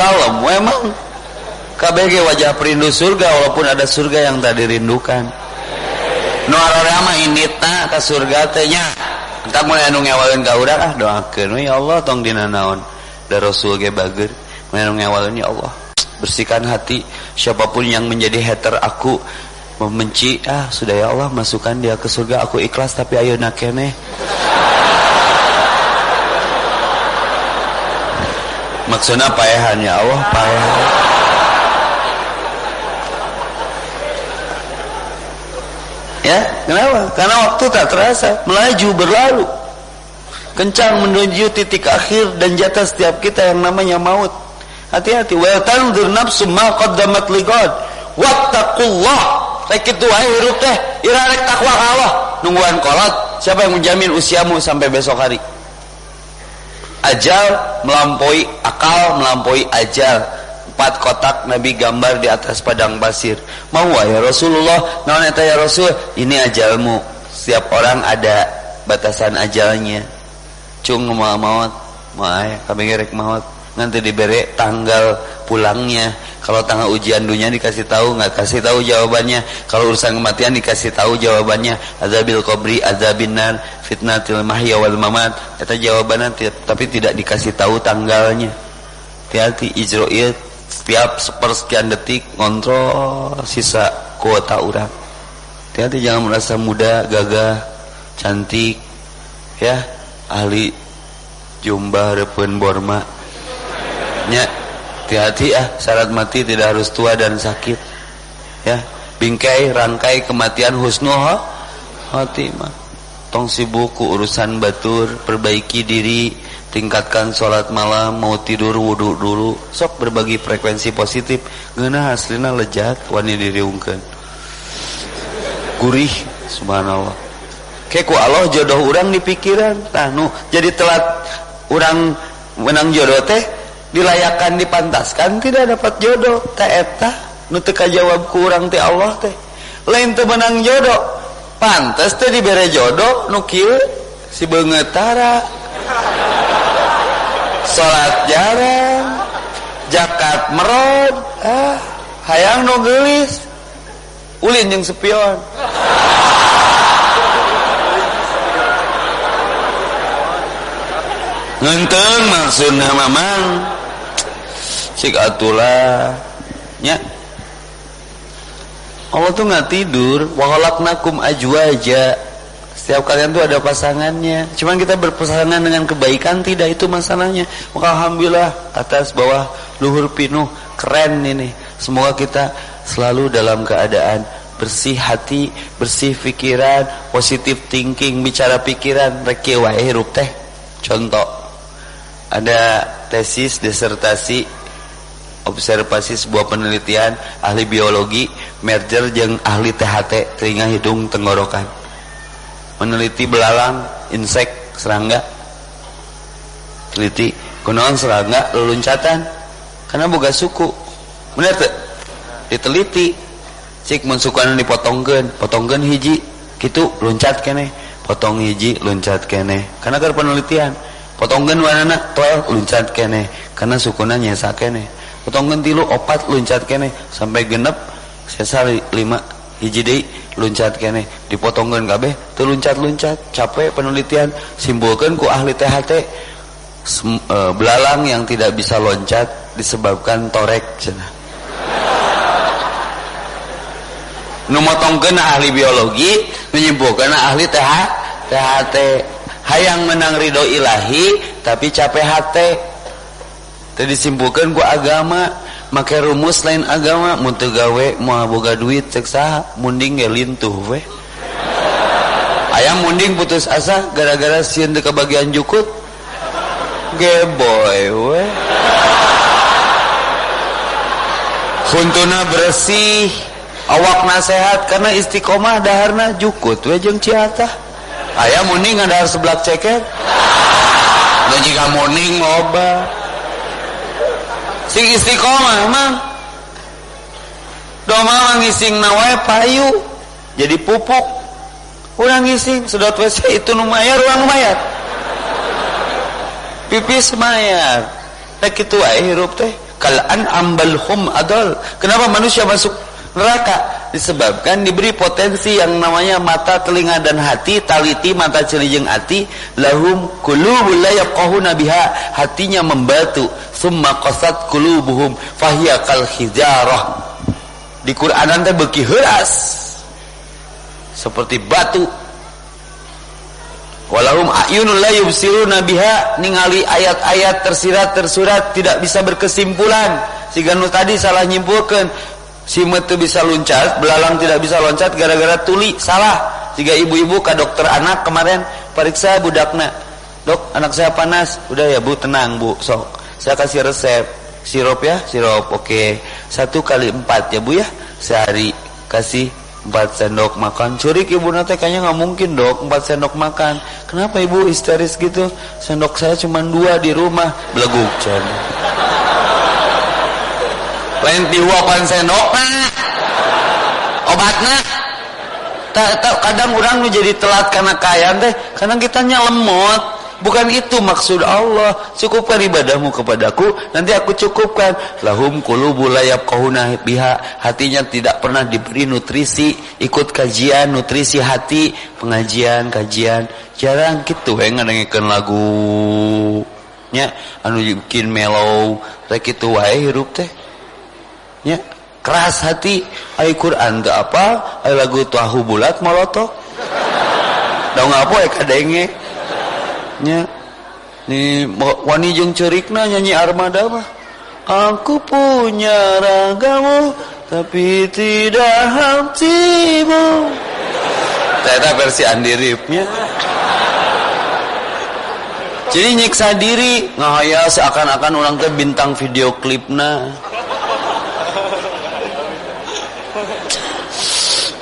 Kalem emang KBG wajah perindu surga, walaupun ada surga yang tak dirindukan. Nu arora mah inditna ka surga teh nya. Entak mun anu ngewaleun ka urang doakeun we ya Allah tong dina naon. Da Rasul ge bager. Mun anu ngewaleun ya Allah, bersihkan hati siapapun yang menjadi hater aku, membenci, sudah ya Allah masukkan dia ke surga, aku ikhlas tapi ayeuna keneh. Maksudna paehan ya Allah, paehan. Ya, kenapa? Karena waktu tak terasa, melaju berlalu, kencang menuju titik akhir dan jatah setiap kita yang namanya maut. Hati-hati. Wa tanzur nafsum ma qaddamat lighad. Wattaqullah. Rek kitu wae hirup teh, ira rek takwa ka Allah. Nungguan kolot, siapa yang menjamin usiamu sampai besok hari? Ajal melampaui akal, melampaui ajal. 4 kotak Nabi gambar di atas padang pasir. Mau ya Rasulullah, naon eta ya Rasul? Ini ajalmu. Setiap orang ada batasan ajalnya. Cung mau maut, mau aya kabeh rek maut. Nanti dibere tanggal pulangnya. Kalau tanggal ujian dunia dikasih tahu, nggak kasih tahu jawabannya. Kalau urusan kematian dikasih tahu jawabannya. Azabil qabri, azabin nar, fitnatil mahya wal mamat. Eta jawabannya tapi tidak dikasih tahu tanggalnya. Hati-hati ijro'iyat. Setiap sepersekian detik ngontrol sisa kuota orang. Hati-hati jangan merasa muda, gagah, cantik, ya, ahli jumbah repen borma. Nya, hati-hati syarat mati tidak harus tua dan sakit. Ya, bingkai rangkai kematian husnul khotimah. Tong sibuk ku urusan batur, perbaiki diri, tingkatkan sholat malam, mau tidur wudu dulu, sok berbagi frekuensi positif, ngeunah hasilna lejat wani diriungkeun gurih subhanallah. Kayak ku Allah jodoh urang di pikiran tah nu jadi telat urang menang jodoh teh dilayakan dipantaskan tidak dapat jodoh teh eta nu teu kajawab ku urang teh Allah teh lain teu menang jodoh pantes teh dibere jodoh nu kieu si beungeutara salat jarang zakat merod hayang nu geulis ulin jeung sepion ngenteng maksudna mamang cik atulah nya Allah tuh nggak tidur wa khalaqnakum ajwaja setiap kalian tuh ada pasangannya cuman kita berpasangan dengan kebaikan tidak itu masalahnya maka alhamdulillah atas bawah luhur pinuh keren ini semoga kita selalu dalam keadaan bersih hati bersih pikiran positive thinking bicara pikiran rek kieu wae hirup teh contoh ada tesis disertasi observasi sebuah penelitian ahli biologi merger jeung ahli THT telinga hidung tenggorokan meneliti belalang insek serangga teliti kunaon serangga leluncatan karena boga suku bener teu diteliti cik mun sukana potongkeun hiji kitu loncat keneh potong hiji loncat keneh karena keur penelitian potongkeun wanana toel luncat keneh karena sukuna nyesa keneh potongkeun 3 4 luncat keneh sampai genep sesa 5 hiji deui luncat keneh dipotongkeun kabeh teu luncat-luncat capek penelitian simpulkeun ku ahli THT belalang yang tidak bisa loncat disebabkan torek cenah nu motongkeun ahli biologi menyimpulkeun ahli THT hayang menang ridho ilahi tapi capek hate teu disimpulkeun ku agama make rumus lain agama mun teu gawe moal boga duit cek saha munding ge lintuh we aya munding putus asa gara-gara sieun teu kabagian jukut geboy we huntuna bersih awakna sehat karena istiqomah daharna jukut we jeung ciatah aya muning ada seblak ceker dan jika muning loba sing istiqomah mang doma ngising nawae payu jadi pupuk urang ngising sedot WC itu nu mayar urang mayar pipis mayar tak kitu wae hirup teh kal ambal hum adol kenapa manusia masuk neraka disebabkan diberi potensi yang namanya mata, telinga dan hati taliti mata, celijeng hati lahum qulubul la yafqahuna biha hatinya membatu summa qasat qulubuhum fahiya kal hijarah di Qur'anan teh beuki heuras seperti batu walahum ayunul la yubsiruna biha ningali ayat-ayat tersirat tidak bisa berkesimpulan siga nu tadi salah nyimpulkeun simet teu bisa loncat belalang tidak bisa loncat gara-gara tuli salah jika ibu-ibu ke dokter anak kemarin periksa budakna dok anak saya panas udah ya bu tenang bu sok saya kasih resep sirup ya sirup oke 1 kali 4 ya bu ya sehari kasih 4 sendok makan curik ibu nate kayaknya nggak mungkin dok 4 sendok makan kenapa ibu histeris gitu sendok saya cuma 2 di rumah beleguk can lain diuapan sendok obatnya kadang orang menjadi telat karena kayaan teh kadang kitanya lemot bukan itu maksud Allah cukupkan ibadahmu kepadaku nanti aku cukupkan lahum qulubul la yafqahuna biha hatinya tidak pernah diberi nutrisi ikut kajian nutrisi hati pengajian kajian jarang gitu ngadengkeun lagu nya anu bikin mellow rek kitu wae hirup teh nya keras hati ai Quran teu apa ai lagu tahu bulat molotok daung apa kadenge nya ni wani jeung ceurikna nyanyi armada mah aku punya ragamu tapi tidak hatimu eta versi Andi Rif nya Jadi nyiksa diri, ngahayal seakan-akan orang teh bintang video klipna.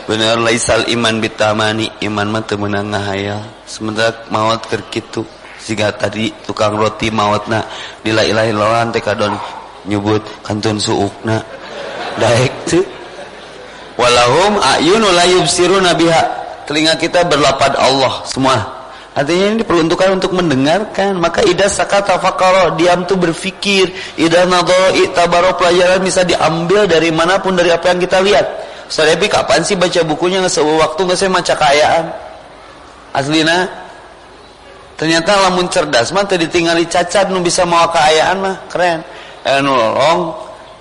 Bener laisal iman bitamani, iman mah teu meunang ngahayal. Sementara maot keur kitu. Siga tadi tukang roti maotna di la ilaha illallah teh kadon nyebut kantun suukna. Daek teu. Walahum ayunu la yubsiruna biha. Telinga kita berlapad Allah semua. Artinya ini diperuntukkan untuk mendengarkan. Maka idza sakata faqara, diam tuh berfikir. Idza nadara i'tabara, pelajaran bisa diambil dari manapun dari apa yang kita lihat. Ustaz Epi kapan sih baca bukunya sebuah waktu nggak saya maca kayaan aslina. Ternyata lamun cerdas mah teu ditingali cacat nu bisa mawa kaayaan mah keren. Nu lolong,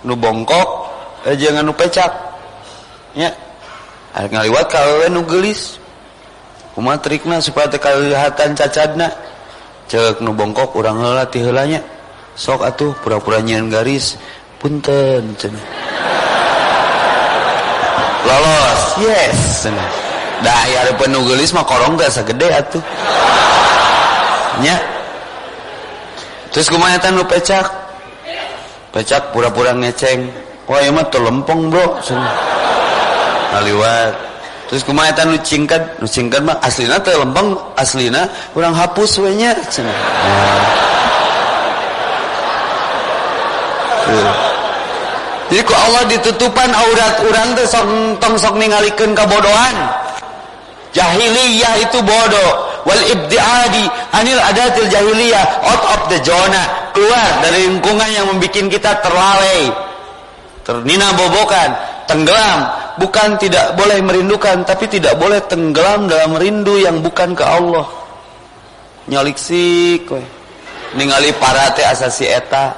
nu bongkok, jangan nu pecak. Ya. Ari ngaliwat ka awewe nu geulis. Kumaha trikna supaya teu kalihatan cacadna? Ceuk nu bongkok urang heula ti heulanya. Sok atuh pura-pura nyieun garis. Punten cenah. Lolos. Yes cenah. Da aya nu geulis mah korong teh sagede atuh. Nya. Terus kumaha eta nu pecak? Pecak pura-pura ngeceng. Wah ieu mah teu lempeng, Bro. Cenah. Ngaliwat. Terus kumaha eta nu cingkat mah aslina teh lempeng, aslina urang hapus we nya cenah. Jadi ku Allah ditutupan aurat urang teh sok ningalikeun kabodohan. Jahiliyah itu bodoh. Wal ibtiadi anil adatil jahiliyah, out of the zona, keluar dari lingkungan yang membuat kita terlalai, ternina bobokan, tenggelam. Bukan tidak boleh merindukan, tapi tidak boleh tenggelam dalam rindu yang bukan ke Allah. Nyalik sik we. Ningali para teh asasi eta.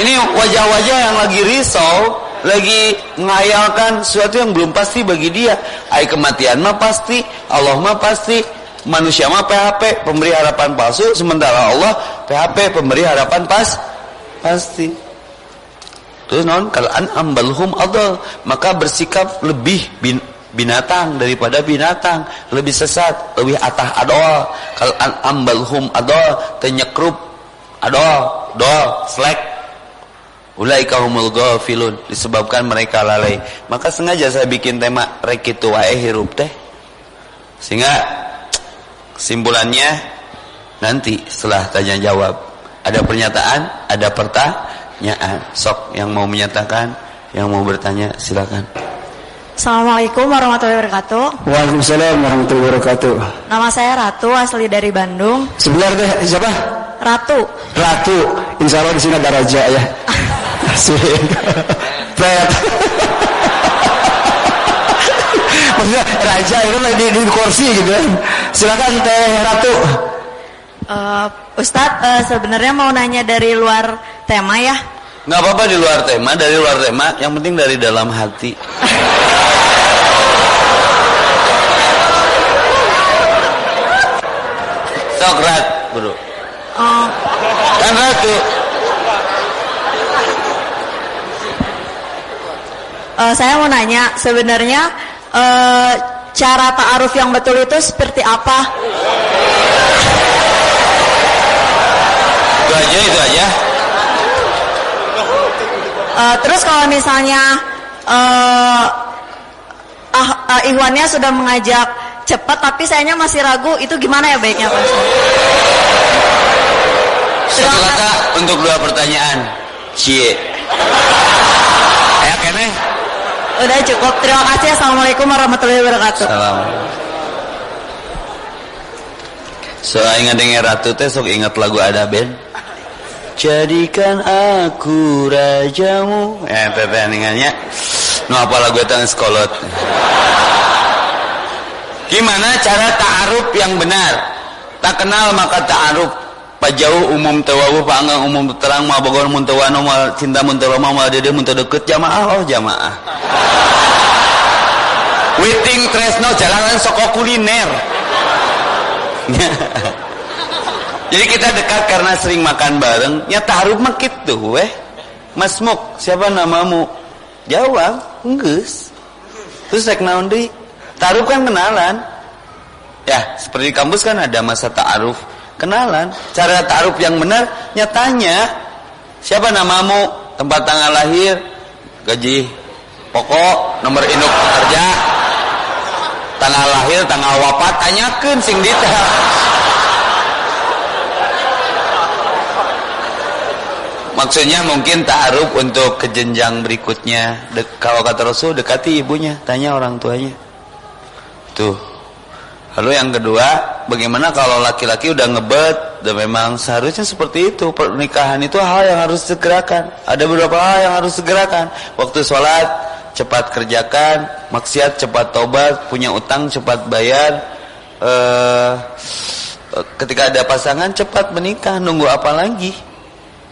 Ini wajah-wajah yang lagi risau, lagi mengayalkan sesuatu yang belum pasti bagi dia. Ai kematian mah pasti, Allah mah pasti, manusia mah PHP, pemberi harapan palsu, sementara Allah PHP, pemberi harapan pasti. Terus non kalau an'am balhum adal, maka bersikap lebih binatang daripada binatang, lebih sesat, lebih atah adol. Kalau an'am balhum adal, tenyekrup adol, slack. Ulaika humul ghafilun, disebabkan mereka lalai. Maka sengaja saya bikin tema rekitu wae hirup teh. Sehingga kesimpulannya nanti setelah tanya jawab ada pernyataan, ada pertanyaan. Sok yang mau menyatakan, yang mau bertanya silakan. Assalamualaikum warahmatullahi wabarakatuh. Waalaikumsalam warahmatullahi wabarakatuh. Nama saya Ratu, asli dari Bandung. Sebenarnya deh siapa? Ratu. Insya Allah di sini ada raja ya. Asik. Pret. Maksudnya raja itu di kursi gitu kan. Silakan Teh Ratu. Ustadz, sebenarnya mau nanya dari luar tema ya. Nggak apa-apa di luar tema, dari luar tema, yang penting dari dalam hati. Sokrat, bro. Kan Ratu. Saya mau nanya, sebenarnya cara ta'aruf yang betul itu seperti apa? Itu aja. Terus kalau misalnya Ikhwannya sudah mengajak cepat tapi sayanya masih ragu, itu gimana ya baiknya Pak? Satu kata untuk dua pertanyaan. Cie. Ayo kene. Udah cukup. Terima kasih. Assalamualaikum warahmatullahi wabarakatuh. Salam. So ingat dengar Ratu teh sok ingat lagu ada band. Jadikan aku rajamu. Teteh ningannya. Nu apa lagu eta sekolot. Gimana cara ta'aruf yang benar? Tak kenal maka ta'aruf. Pajauh umum tewawuh panggang umum terang ma bogor mun teu wano mal cinta mun teu lama mal dede mun teu deukeut jamaah jamaah. Witing tresno jalanan soko kuliner. Jadi kita dekat karena sering makan bareng. Ya ta'aruf mah kitu weh. Mas Muk, siapa namamu? Jawab, geus. Terus rek naon deui? Ta'aruf kan kenalan. Ya, seperti di kampus kan ada masa ta'aruf, kenalan. Cara ta'aruf yang benar, nyatanya siapa namamu, tempat tanggal lahir, gaji pokok, nomor induk pekerja, tanggal lahir, tanggal wafat, tanyakeun sing detail. Maksudnya mungkin ta'aruf untuk ke jenjang berikutnya. Kalau kata Rasul, dekati ibunya, tanya orang tuanya. Tuh. Lalu yang kedua, bagaimana kalau laki-laki udah ngebet dan memang seharusnya seperti itu. Pernikahan itu hal yang harus segerakan. Ada beberapa hal yang harus segerakan. Waktu sholat cepat kerjakan, maksiat cepat tobat, punya utang cepat bayar. Ketika ada pasangan cepat menikah, nunggu apa lagi?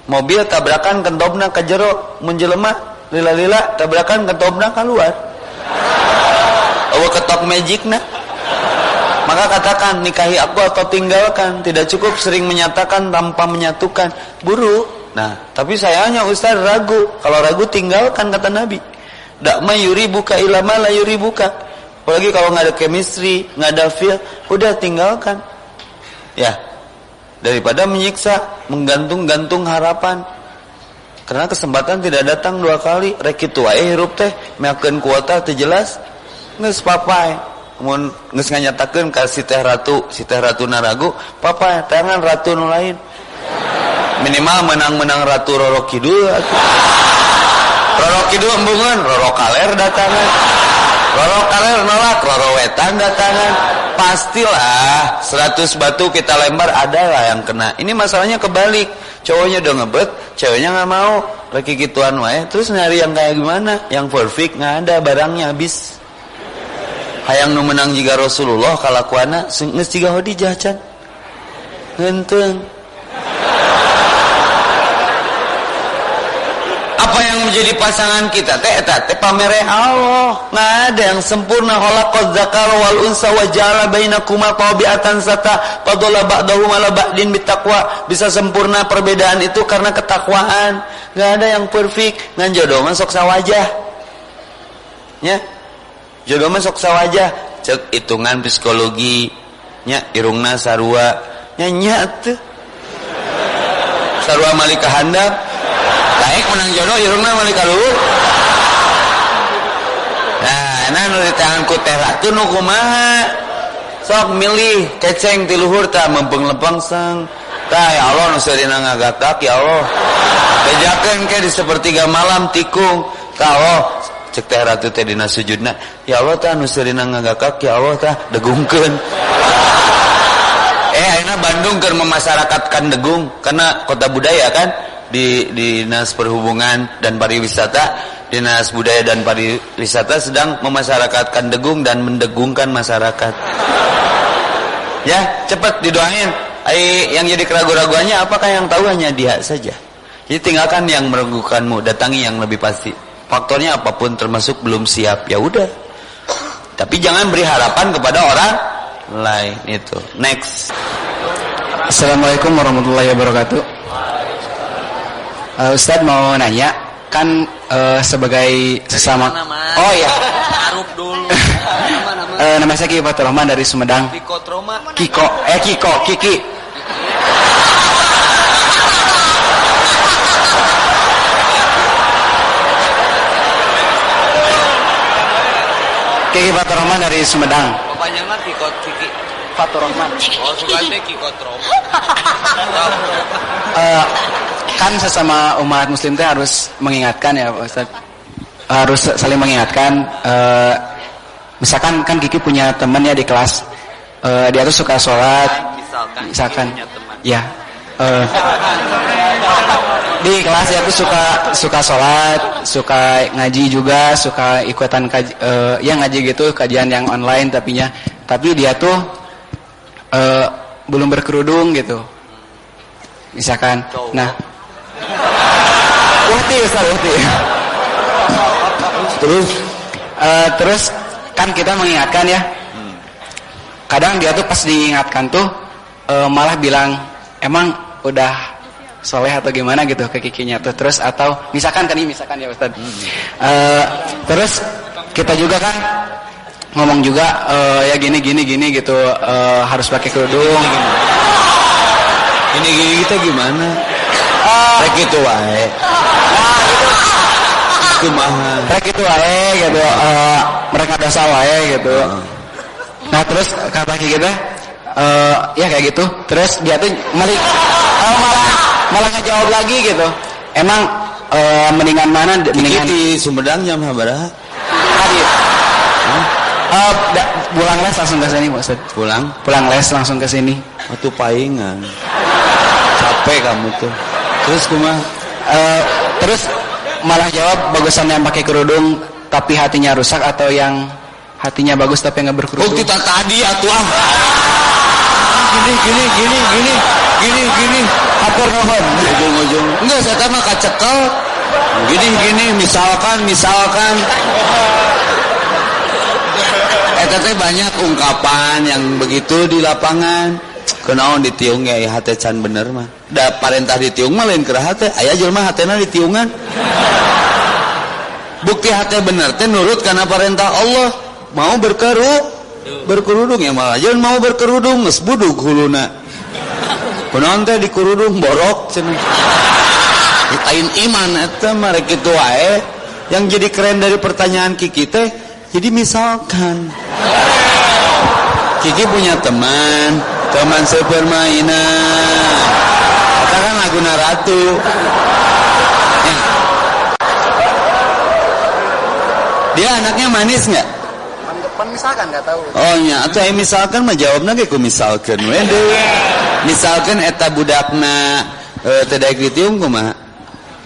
Mobil tabrakan kentobna ka jero, mun jelema lila-lila tabrakan kentobna keluar. Eueuh ketok magicna. Maka katakan, nikahi aku atau tinggalkan. Tidak cukup sering menyatakan tanpa menyatukan. Buru. Nah, tapi sayangnya Ustaz ragu. Kalau ragu tinggalkan, kata Nabi. Dak ma yuri buka ilama la yuri buka. Apalagi kalau nggak ada chemistry, nggak ada feel, udah tinggalkan. Ya, daripada menyiksa, menggantung-gantung harapan. Karena kesempatan tidak datang dua kali. Rek kitu wae hirup teh, meakeun kuota teu jelas, geus papai. Mun geus nganyatakeun ka si teh ratu naragu, papai tangan ratu nu lain. Minimal menang-menang ratu Roro Kidul atuh. Roro Kidul embungeun, Roro Kaler datangan. Roro Kaler nolak, Roro Wetan datangan. Pastilah 100 batu kita lempar ada lah yang kena. Ini masalahnya kebalik. Cowoknya udah ngebet, ceweknya nggak mau. Lagi gituan wae, terus nyari yang kayak gimana? Yang perfect nggak ada, barangnya habis. Hayang nu menang jiga Rasulullah kalakuana geus jiga Khadijah can. Henteu. Apa yang menjadi pasangan kita teh eta teh pamere Allah. Nggak ada yang sempurna. Khalaqaz zakara wal unsa wa ja'ala bainakuma tabi'atan sata fadala ba'dahum ala ba'din bittaqwa. Bisa sempurna perbedaan itu karena ketakwaan. Nggak ada yang perfect. Ngan jodoh mah sok sawajah. Ya. Jodoh mah sok sawajah. Cek hitungan psikologi nya irungna sarua nya nya teu. Sarua malika handap. Baik menang jodoh irungna malika luhur. Nah, nu di tanganku teh ratu nu kumaha? Sok milih keceng ti luhur tah mempeng lepeng sang. Tah ya Allah nu sareuna ngagakak ya Allah. Bejakeun ke di sepertiga malam tikung. Tah Allah cek teh ratu teh dina sujudna, ya Allah tah nu sareuna ngagakak ya Allah tah degungkeun. Ayeuna Bandung keur memasyarakatkan degung karena kota budaya kan di Dinas Perhubungan dan Pariwisata, Dinas Budaya dan Pariwisata sedang memasyarakatkan degung dan mendegungkan masyarakat. Ya, cepat didoain. Yang jadi keraguan-raguannya apakah yang tahu hanya dia saja. Jadi tinggalkan yang meragukanmu, datangi yang lebih pasti. Faktornya apapun termasuk belum siap, ya udah. Tapi jangan beri harapan kepada orang lain itu. Next. Assalamualaikum warahmatullahi wabarakatuh. Ustadz mau nanya, kan sebagai sesama. Oh iya. Aruf dulu. Nama saya Kiki Fatur Rahman dari Sumedang. Kiki. Kiki Fatur Rahman dari Sumedang. Bapaknya mah Kiki Fatur Rahman. Oh, sugante Kikotrom. Kan sesama umat muslim itu harus mengingatkan ya Ustaz. Harus saling mengingatkan. Misalkan kan Kiki punya teman ya di kelas. Dia tuh suka sholat. Misalkan. Ya. Di kelas ya tuh suka sholat, suka ngaji juga, suka ikutan ya ngaji gitu, kajian yang online tapi dia tuh belum berkerudung gitu. Misalkan. Nah. Uhti. Terus kan kita mengingatkan ya. Kadang dia tuh pas diingatkan tuh malah bilang emang udah soleh atau gimana gitu ke Kikinya tuh. Terus atau misalkan ya Ustaz. Terus kita juga kan ngomong juga ya gini gitu, harus pakai kerudung. Gini kita gimana? Rek itu wae. Kumaha? Rek itu wae gitu, mereka dosa wae gitu. Nah terus kata kita, ya kayak gitu. Terus dia tuh malah ngejawab lagi gitu. Emang mendingan mana? Mendingan di Sumedang jam berapa? tadi. Pulang les langsung ke sini, Ustaz. Pulang les langsung ke sini. Waktu paingan. Capek kamu tuh. Terus kumaha? Terus malah jawab bagusan yang pakai kerudung tapi hatinya rusak atau yang hatinya bagus tapi nggak berkerudung. Oh kita tadi atuh gini hapur nuhun ujung-ujung enggak saya mah kacekel gini misalkan eta teh banyak ungkapan yang begitu di lapangan kunaon ditiung ya hate can bener mah da parentah ditiung mah lain keur hate aya jelema hatena ditiungan bukti hate bener teh nurut kana parentah Allah mau berkerudung ya malah jangan mau berkerudung geus budug huluna kunaon teh di kerudung borok cenah ditain iman eta mah rek kitu wae yang jadi keren dari pertanyaan Kiki teh jadi misalkan Kiki punya teman sepermainan katakan Laguna Ratu ya. Dia anaknya manis nggak? Misalkan nggak tahu. Oh nya atau misalkan mah jawabna ge ku misalkan we deui. Misalkan eta budakna teu daek ditiung kumaha?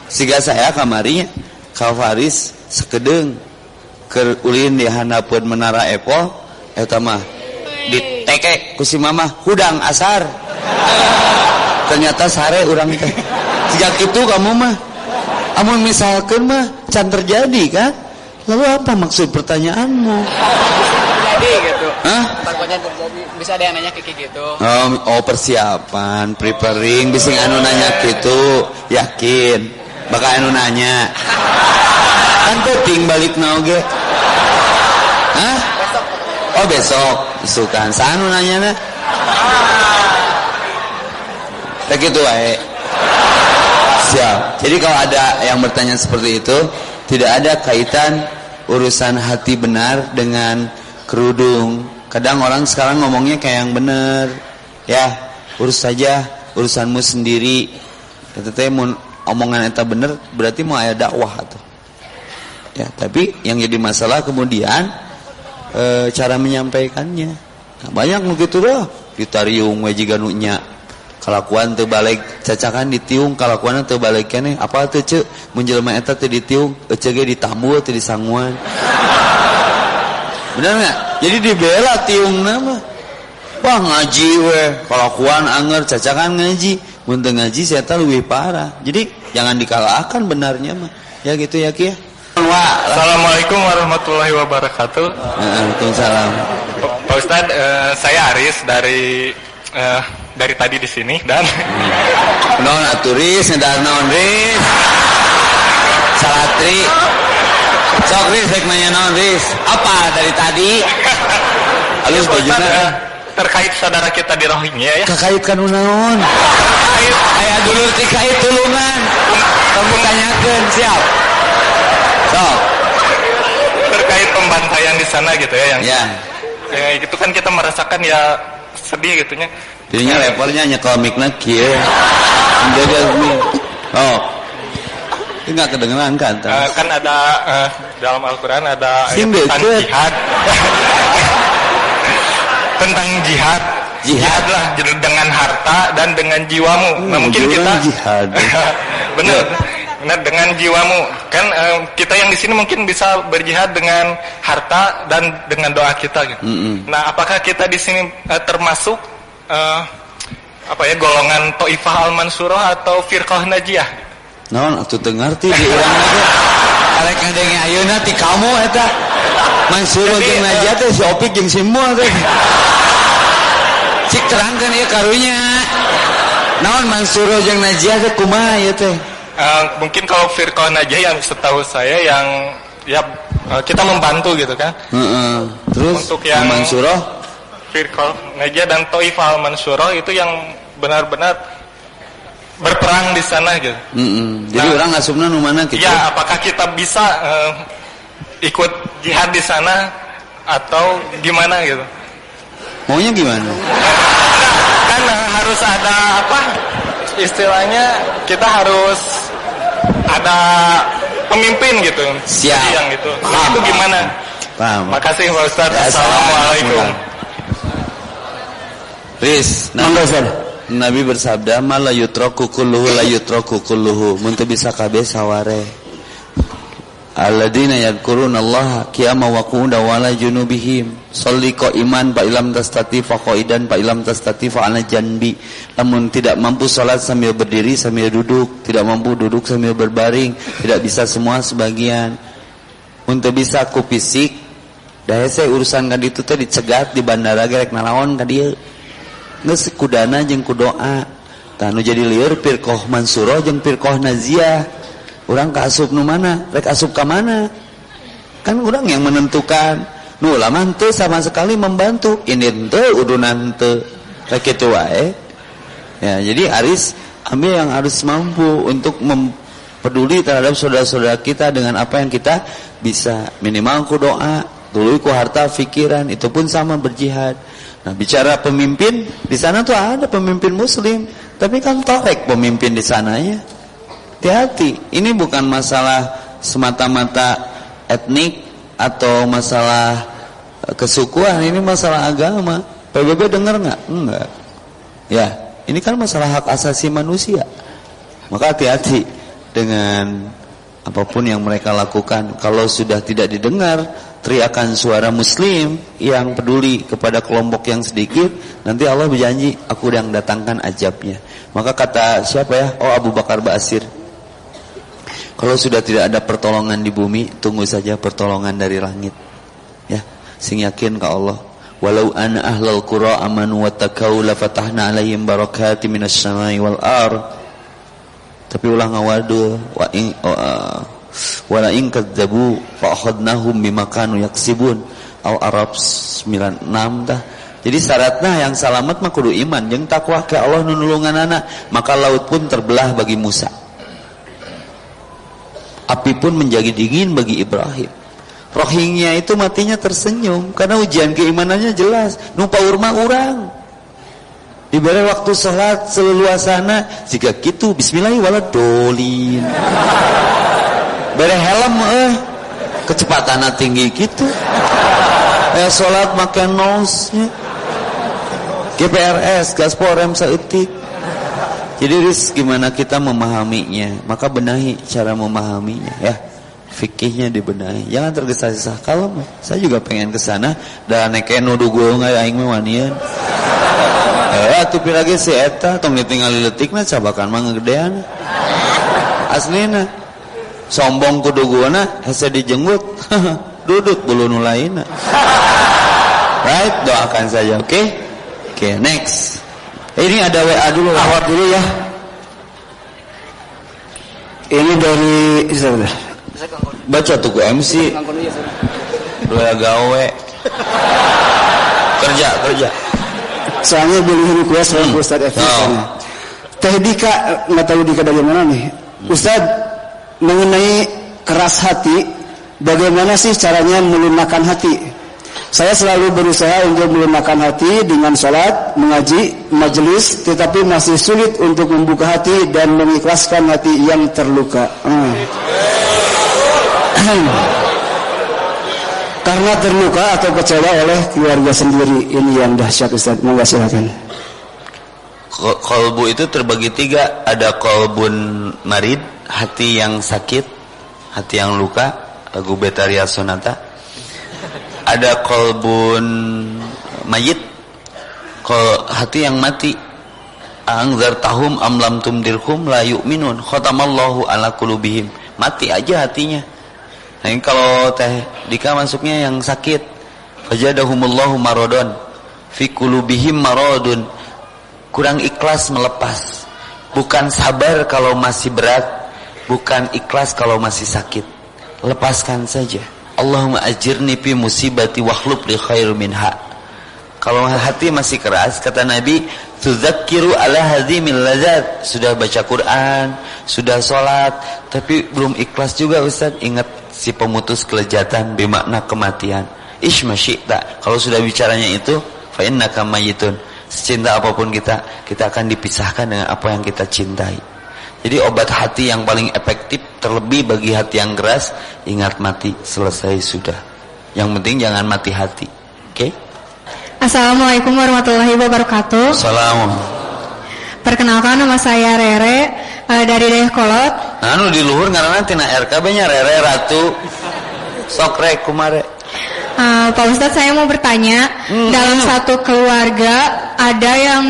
Siga saya kamari ka Faris sakedeung keur ulin di handapeun Menara Apple eta mah diteke ku si mama hudang asar. Ternyata sare urang teh. Siga kitu kamu mah. Amun misalkan mah can terjadi kan? Lalu apa maksud pertanyaanmu? Terjadi gitu. Hah? Takutnya terjadi. Bisa ada yang nanya Kiki gitu. Oh persiapan, preparing, bising anu nanya gitu, yakin, bakal anu nanya. Kan penting balik naoge. Hah? Oh besok, isukan. Sanu nanya na? Tak gitu wae. Siap. Jadi kalau ada yang bertanya seperti itu, tidak ada kaitan urusan hati benar dengan kerudung. Kadang orang sekarang ngomongnya kayak yang benar. Ya, urus saja urusanmu sendiri. Eta teh mun omongan eta bener berarti mau aya dakwah atuh. Ya, tapi yang jadi masalah kemudian cara menyampaikannya. Nah, banyak nu kitu dah, ditariung we jiga nu nya. Kalakuan teu balik cacakan ditiung, kalakuan teu balik keneh apa teu ceuk mun jelema eta teu ditiung ece ge ditambul teu disanguan. Bener enggak? Jadi dibela tiungna mah. Wah ngaji we, kalakuan anger cacakan ngaji, mun teu ngaji saya teh leuwih parah. Jadi jangan dikalahkan benarnya mah. Ya gitu ya Ki ya. Assalamualaikum warahmatullahi wabarakatuh. Waalaikumsalam. Pak Ustadz, saya Aris dari tadi di sini dan non aturis ngedar naon Riz. Salatri. Sok Riz rek nanya naon Riz. Apa dari tadi? Alus bajuna terkait saudara kita di Rohingya ya. Kakaitkan naon? Aya dulur ti kait tulungan. Kamu tanyakeun siap. Sok. Terkait pembantaian di sana gitu ya yang ya itu kan kita merasakan ya sedih gitunya. Jadinya levelnya nyekel mic-na kieu. Menjaga mic. Oh. Itu enggak kedengeran kan? Kan ada dalam Al-Qur'an ada tentang jihad. Tentang jihad. Jihadlah dengan harta dan dengan jiwamu. Nah, mungkin kita jihad. Benar. Benar dengan jiwamu. Kan kita yang di sini mungkin bisa berjihad dengan harta dan dengan doa kita gitu. Nah, apakah kita di sini termasuk golongan Taifah Al-Mansurah atau Firqah Najiyah? Naon atuh teu ngarti di urang aja. Karek ngadenge ayeuna ti kamu eta. Mansurah jeung Najiyah teh si Opik jeung si Mul teh. Cik terangkeun ieu karunya. Naon Mansurah jeung Najiyah teh kumaha ieu teh? Mungkin kalau Firqah Najiyah yang setahu saya yang ya kita membantu gitu kan. Terus untuk yang mansurah, firqah najiyah dan taifah mansurah itu yang benar-benar berperang di sana gitu. Jadi orang asupna nu mana gitu. Ya, apakah kita bisa ikut jihad di sana atau gimana gitu? Maunya gimana? Kan harus ada apa? Istilahnya kita harus ada pemimpin gitu. Siap. Yang itu. Nah, itu gimana? Paham. Makasih Pak Ustaz. Ya, Assalamualaikum. Riz, Nabi bersabda, "Ma la yutraku kulluhu la yutraku kulluhu." Mun teu bisa kabeh saware. Alladzina yadhkurunallaha qiyaman wa qu'udan wa ala junubihim. Shalli qa'iman fa illam tastati fa qa'idan fa illam tastati fa 'ala janbi. Namun tidak mampu salat sambil berdiri sambil duduk, tidak mampu duduk sambil berbaring, tidak bisa semua sebagian. Untuk bisa ku fisik, da hese urusan ka ditu teh dicegat di bandara gerek nalaon ka dieu. Geus kudana jeung ku doa. Tah nu jadi lieur firqah mansurah jeung firqah najiyah. Urang ka asup nu mana? Rek asup ka mana? Kan urang yang menentukan. Nu ulama teu sama sekali membantu. Ini teu udunan teu. Rek kitu wae. Ya, jadi Aris ambil yang harus mampu untuk peduli terhadap saudara-saudara kita dengan apa yang kita bisa. Minimal ku doa, dulu ku harta, pikiran, itu pun sama berjihad. Nah, bicara pemimpin, di sana tuh ada pemimpin muslim, tapi kan torek pemimpin di sananya. Hati-hati, ini bukan masalah semata-mata etnik atau masalah kesukuan, ini masalah agama. PBB dengar nggak? Enggak. Ya, ini kan masalah hak asasi manusia. Maka hati-hati dengan apapun yang mereka lakukan. Kalau sudah tidak didengar teriakan suara muslim yang peduli kepada kelompok yang sedikit, nanti Allah berjanji, aku yang datangkan azabnya. Maka kata siapa ya? Oh, Abu Bakar Ba'asir, kalau sudah tidak ada pertolongan di bumi, tunggu saja pertolongan dari langit. Ya, sing yakin ke Allah. Walau anna ahlal qura amanu wattaqau la fatahna alaihim barakatim minas samai wal ard. Tapi ulah ngawadu wala in kadzabu fa akhadnahum bima kanu yaksibun. Al-Arab 96 tah. Jadi syaratnya yang selamat mah kudu iman jeung takwa ke Allah nu nulunganana. Maka laut pun terbelah bagi Musa. Api pun menjadi dingin bagi Ibrahim. Rohingya itu matinya tersenyum karena ujian keimanannya jelas. Nu paur mah urang. Diberi waktu sholat seleluasana, jika gitu bismillahirrahmanirrahim. Bere helm kecepatannya tinggi gitu. Sholat makan nos. GPRS gaspol rem saeutik. Jadi Riz, gimana kita memahaminya? Maka benahi cara memahaminya ya. Fikihnya dibenahi. Jangan tergesa-gesa. Kalau saya juga pengen ke sana dan neke nuduh gue nggak aing mah wanian. Tupi lagi si eta tong ditinggali letikna cabakan mah ngegedean. Aslina sombong kudu guna hese dijenggut. Duduk bulu nu lainna. Right, doakan saja, oke? Oke, next. Ini ada WA dulu, awal dulu ya. Ini dari baca tuh ke MC. Dua gawe. Kerja. Soalnya beli request sama Ustaz Efesan. Teh Dika, nggak tahu Dika dari mana nih. Ustaz, mengenai keras hati, bagaimana sih caranya melunakkan hati? Saya selalu berusaha untuk melunakkan hati dengan sholat, mengaji, majelis, tetapi masih sulit untuk membuka hati dan mengikhlaskan hati yang terluka. Karena terluka atau kecewa oleh keluarga sendiri. Ini yang dahsyat Ustaz. Monggo silakan. Qalbu itu terbagi 3. Ada qalbun marid, hati yang sakit, hati yang luka, lagu Betaria Sonata. Ada qalbun mayit, hati yang mati. Anzartahum am lam tumdirhum la yu'minun. Khatamallahu ala qulubihim. Mati aja hatinya. Nah, ini kalau Teh Dika masuknya yang sakit. Fajadahumullahu maradun fi qulubihim maradun. Kurang ikhlas melepas. Bukan sabar kalau masih berat, bukan ikhlas kalau masih sakit. Lepaskan saja. Allahumma ajirni fi musibati wakhlub li khair minha. Kalau hati masih keras, kata Nabi, tuzakkiru ala hadhimil ladzat. Sudah baca Quran, sudah sholat, tapi belum ikhlas juga Ustaz. Ingat si pemutus kelezatan bermakna kematian. Ish masyi'ta. Kalau sudah bicaranya itu, fa innaka mayyitun. Secinta apapun kita akan dipisahkan dengan apa yang kita cintai. Jadi obat hati yang paling efektif, terlebih bagi hati yang keras, ingat mati, selesai sudah. Yang penting jangan mati hati. Oke? Assalamualaikum warahmatullahi wabarakatuh. Assalamualaikum. Perkenalkan, nama saya Rere dari Dayakolot. Anu di luhur ngaranna tina RKB nya Rere Ratu. Sok rek kumare. Pak Ustadz, saya mau bertanya, dalam satu keluarga ada yang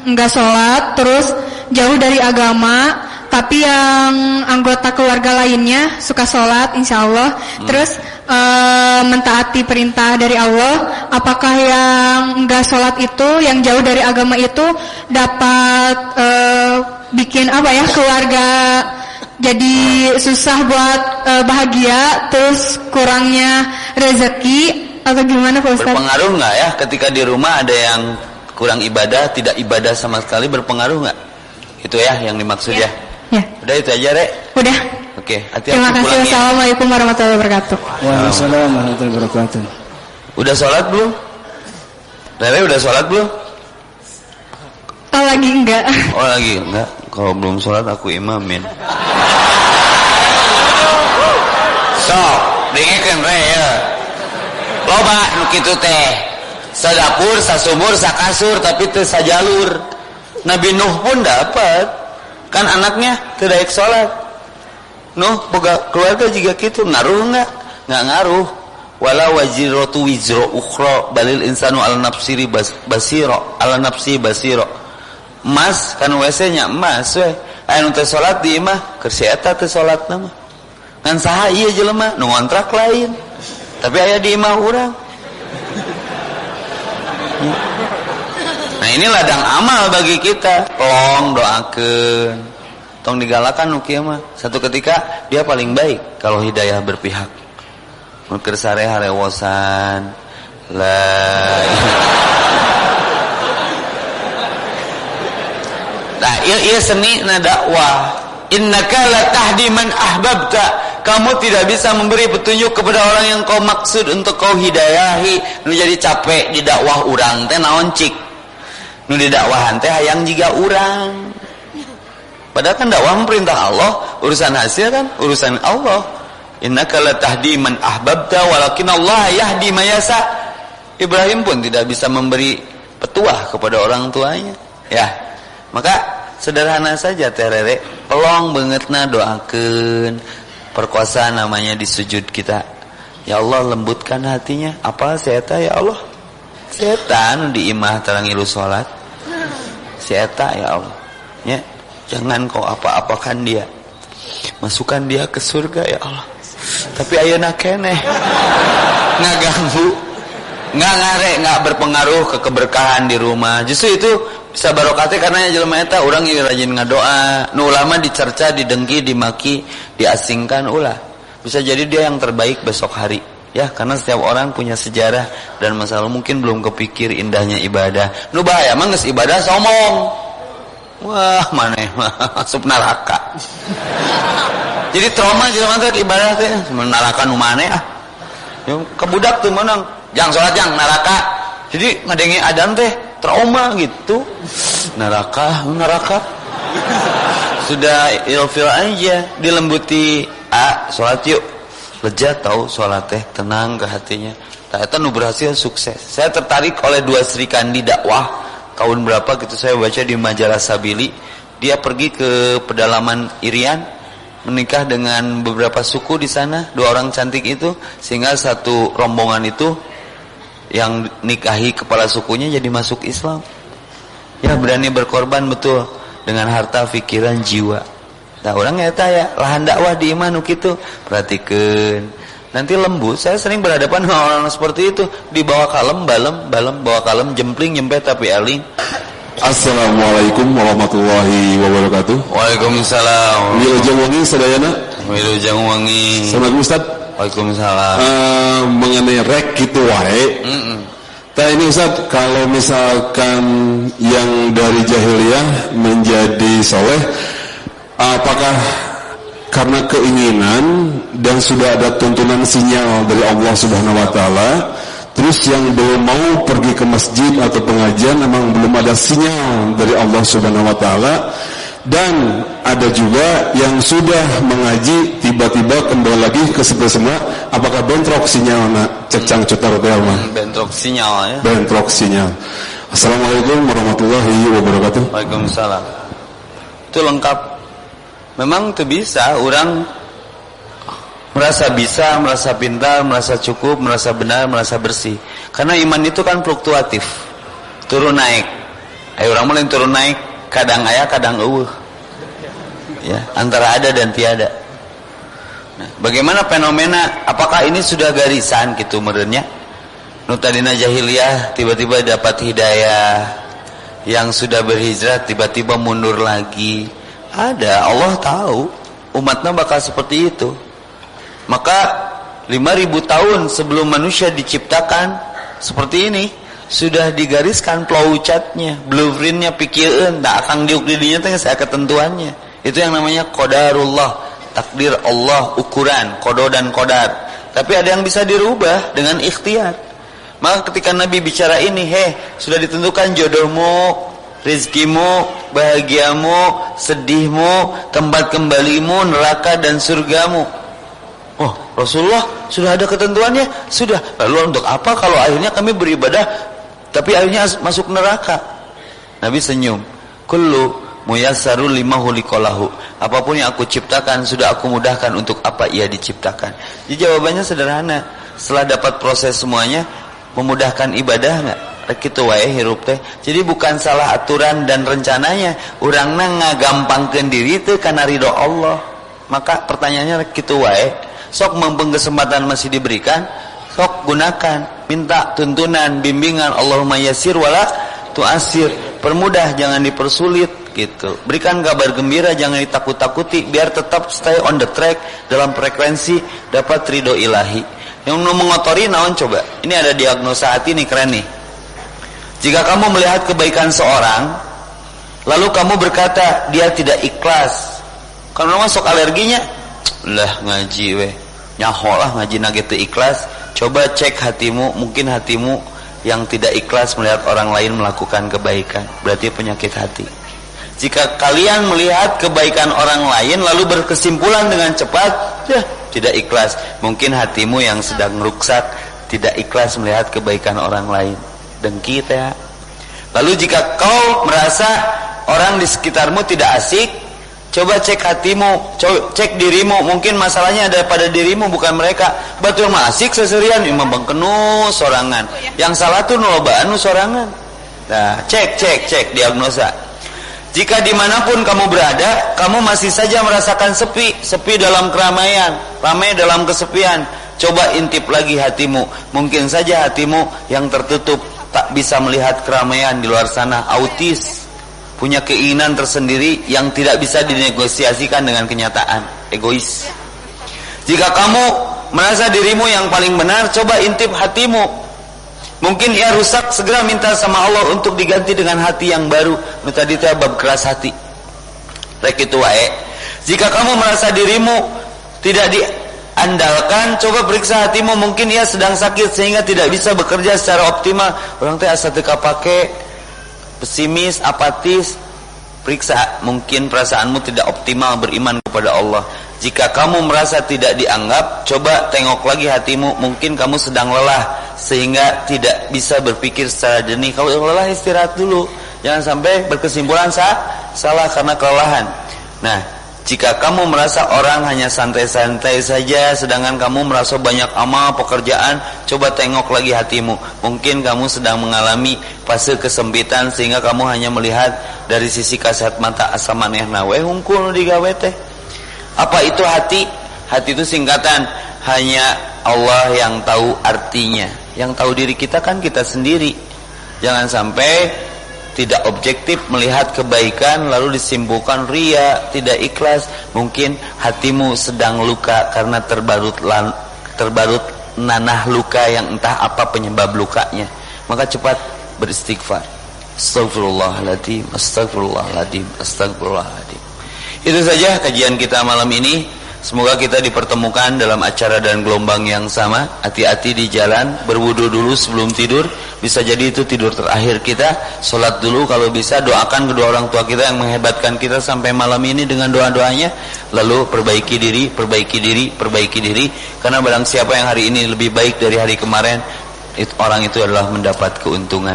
enggak sholat, terus jauh dari agama, tapi yang anggota keluarga lainnya suka sholat, insya Allah, terus mentaati perintah dari Allah. Apakah yang enggak sholat itu, yang jauh dari agama itu dapat bikin keluarga jadi susah buat bahagia, terus kurangnya rezeki, atau gimana Pak Ustadz? Berpengaruh nggak ya ketika di rumah ada yang kurang ibadah, tidak ibadah sama sekali, berpengaruh nggak? Itu ya yang dimaksud ya? Ya. Udah itu aja Rek? Udah. Oke, hati-hati. Terima kasih. Wassalamualaikum warahmatullahi wabarakatuh. Waalaikumsalam warahmatullahi wabarakatuh. Udah sholat belum? Rere udah sholat belum? Oh, lagi enggak. Oh lagi enggak. Kalau belum sholat aku imamin. Sok, dengekeun Re ya. Loba nu kitu teh. Sadapur, sasumur, sakasur, tapi teu sajalur. Nabi Nuh pun dapat. Kan anaknya teu daek sholat. Nuh boga keluarga juga gitu, ngaruh enggak? Enggak ngaruh. Wala waziratu wizra ukhra balil insanu ala nafsi basira. Emas kan WC nya emas we. Anu teh salat di imah keur si eta teh salatna mah. Ngan saha ieu jelema nu ngontrak lain. Tapi aya di imah urang. Nah ini ladang amal bagi kita. Tolong doakeun. Tong digalakan nu kieu mah. Satu ketika dia paling baik kalau hidayah berpihak. Mun keur sare harewosan. Nah, iya seni na dakwah. Innaka la tahdi man ahbabta. Kamu tidak bisa memberi petunjuk kepada orang yang kau maksud untuk kau hidayahi. Nu jadi capek di dakwah urang teh naon cik. Nu di dakwahan teh hayang jiga urang. Padahal kan dakwah perintah Allah, urusan hasil kan urusan Allah. Innaka la tahdi man ahbabta walakin Allah yahdi man yasha. Ibrahim pun tidak bisa memberi petuah kepada orang tuanya. Ya. Maka sederhana saja Teh Rere, pelong bangetna doakeun. Perkuasa namanya di sujud kita. Ya Allah lembutkan hatinya. Apa si eta ya Allah? Si eta nu di imah tarang ilu salat. Si eta ya Allah. Ya, jangan kau apa-apakan dia. Masukkan dia ke surga ya Allah. Tapi ayeuna keneh ngaganggu, nggak berpengaruh ke keberkahan di rumah. Justru itu bisa barokatnya karena jelema eta urang ieu rajin ngadoa. Nu ulama dicerca, didengki, dimaki, diasingkan ulah. Bisa jadi dia yang terbaik besok hari. Ya, karena setiap orang punya sejarah dan masa lalu mungkin belum kepikir indahnya ibadah. Nu bahaya mah geus ibadah somong. Wah, maneh mah asup neraka. Jadi trauma jelema teh ibadah teh neraka nu maneh ah. Ya kebudak tuh menang. Jang salat jang neraka. Jadi ngadengi adzan teh trauma gitu. Neraka. Sudah ilfil aja, dilembuti. Salat yuk. Lejat tahu salat teh, tenang ke hatinya. Eta nu berhasil sukses. Saya tertarik oleh dua Sri Kandi dakwah. Tahun berapa gitu saya baca di majalah Sabili. Dia pergi ke pedalaman Irian, menikah dengan beberapa suku di sana, 2 orang cantik itu, sehingga satu rombongan itu yang nikahi kepala sukunya jadi masuk Islam. Ya berani berkorban betul dengan harta, pikiran, jiwa. Nah orang eta ya lahan dakwah di imah nu kitu, perhatikeun. Nanti lembut, saya sering berhadapan dengan orang seperti itu, dibawa kalem, balem, bawa kalem, jempling, nyempet tapi eling. Assalamualaikum warahmatullahi wabarakatuh. Waalaikumsalam. Wilujeng wangi sadayana. Wilujeng wangi. Assalamualaikum Ustaz. Waalaikumsalam. Mengenai rek gitu wae. Nah ini Ustaz, kalau misalkan yang dari jahiliyah menjadi soleh, apakah karena keinginan dan sudah ada tuntunan sinyal dari Allah Subhanahu wa taala, terus yang belum mau pergi ke masjid atau pengajian memang belum ada sinyal dari Allah Subhanahu wa taala, dan ada juga yang sudah mengaji tiba-tiba kembali lagi ke seperti semula, apakah bentrok sinyal cecang cutar mah? Bentrok sinyal ya. Bentrok sinyal. Assalamualaikum warahmatullahi wabarakatuh. Waalaikumsalam. Itu lengkap. Memang itu bisa orang merasa bisa, merasa pintar, merasa cukup, merasa benar, merasa bersih. Karena iman itu kan fluktuatif, turun naik. Orang mulai turun naik, kadang aya, kadang eueuh. Ya, antara ada dan tiada. Nah, bagaimana fenomena? Apakah ini sudah garisan gitu merenya? Nu tadina jahiliyah tiba-tiba dapat hidayah, yang sudah berhijrah tiba-tiba mundur lagi. Ada, Allah tahu umatnya bakal seperti itu. Maka 5.000 tahun sebelum manusia diciptakan seperti ini sudah digariskan flowchartnya, blueprintnya, pikieun tak akan diuk di dinya teh saya ketentuannya. Itu yang namanya qadarullah, takdir Allah, ukuran qada dan qadar. Tapi ada yang bisa dirubah dengan ikhtiar. Maka ketika Nabi bicara ini, sudah ditentukan jodohmu, rizkimu, bahagiamu, sedihmu, tempat kembalimu, neraka dan surgamu. Oh, Rasulullah sudah ada ketentuannya? Sudah. Lalu untuk apa kalau akhirnya kami beribadah tapi akhirnya masuk neraka? Nabi senyum. Kullu muyassarul lima khuliqalahu. Apapun yang aku ciptakan sudah aku mudahkan untuk apa ia diciptakan. Jadi jawabannya sederhana. Setelah dapat proses semuanya, memudahkan ibadah enggak? Kitu wae hirup teh. Jadi bukan salah aturan dan rencananya, urangna ngagampangkeun diri teh kana ridho Allah. Maka pertanyaannya kitu wae. Sok mumpung kesempatan masih diberikan, sok gunakan, minta tuntunan, bimbingan. Allahumma yassir wala tu'assir. Permudah, jangan dipersulit gitu. Berikan kabar gembira, jangan ditakut-takuti, biar tetap stay on the track dalam frekuensi dapat ridho ilahi. Yang mau mengotori naon coba? Ini ada diagnosa hati nih, keren nih. Jika kamu melihat kebaikan seorang, lalu kamu berkata dia tidak ikhlas, karena masuk alerginya, lah ngaji weh, nyaholah ngaji nagete ikhlas. Coba cek hatimu, mungkin hatimu yang tidak ikhlas melihat orang lain melakukan kebaikan, berarti penyakit hati. Jika kalian melihat kebaikan orang lain lalu berkesimpulan dengan cepat, ya tidak ikhlas, mungkin hatimu yang sedang rusak, tidak ikhlas melihat kebaikan orang lain. Dengki teh. Lalu jika kau merasa orang di sekitarmu tidak asik, coba cek hatimu, cek dirimu. Mungkin masalahnya ada pada dirimu, bukan mereka. Batur mah asik seserian, imam bangkenu sorangan. Yang salah tuh nulobaan nu sorangan. Nah, cek diagnosa. Jika dimanapun kamu berada, kamu masih saja merasakan sepi dalam keramaian, ramai dalam kesepian. Coba intip lagi hatimu. Mungkin saja hatimu yang tertutup, tak bisa melihat keramaian di luar sana, autis, punya keinginan tersendiri yang tidak bisa dinegosiasikan dengan kenyataan, egois. Jika kamu merasa dirimu yang paling benar, coba intip hatimu. Mungkin ia rusak, segera minta sama Allah untuk diganti dengan hati yang baru. Tadi itu bab keras hati. Rek itu wae. Jika kamu merasa dirimu tidak diandalkan, coba periksa hatimu. Mungkin ia sedang sakit sehingga tidak bisa bekerja secara optimal. Orang teh asa teu kapake, pesimis, apatis. Periksa, mungkin perasaanmu tidak optimal beriman kepada Allah. Jika kamu merasa tidak dianggap, coba tengok lagi hatimu. Mungkin kamu sedang lelah sehingga tidak bisa berpikir secara jernih. Kalau lelah, istirahat dulu. Jangan sampai berkesimpulan salah karena kelelahan. Nah, jika kamu merasa orang hanya santai-santai saja, sedangkan kamu merasa banyak amal pekerjaan, coba tengok lagi hatimu. Mungkin kamu sedang mengalami fase kesempitan sehingga kamu hanya melihat dari sisi kasat mata, asa manehna we hungkul digawe teh. Apa itu hati? Hati itu singkatan, hanya Allah yang tahu artinya. Yang tahu diri kita kan kita sendiri. Jangan sampai tidak objektif melihat kebaikan lalu disimpulkan ria, tidak ikhlas. Mungkin hatimu sedang luka karena terbalut terbalut nanah luka yang entah apa penyebab lukanya, maka cepat beristighfar. Astagfirullahaladzim, astagfirullahaladzim, astagfirullahaladzim. Itu saja kajian kita malam ini. Semoga kita dipertemukan dalam acara dan gelombang yang sama. Hati-hati di jalan, berwudu dulu sebelum tidur. Bisa jadi itu tidur terakhir kita. Sholat dulu kalau bisa, doakan kedua orang tua kita yang menghebatkan kita sampai malam ini dengan doa-doanya. Lalu perbaiki diri, perbaiki diri, perbaiki diri. Karena barang siapa yang hari ini lebih baik dari hari kemarin, orang itu adalah mendapat keuntungan.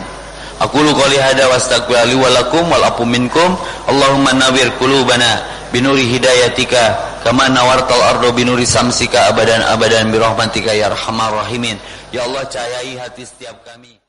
Aqulu qouli hadza wa astaghfirullahi wa lakum wal afu minkum. Allahumma nawwir qulubana binuri hidayatika kama nawartal ardo binuri samsika abadan abadan birahmatika ya arhamar rahimin. Ya Allah, cahayai hati setiap kami.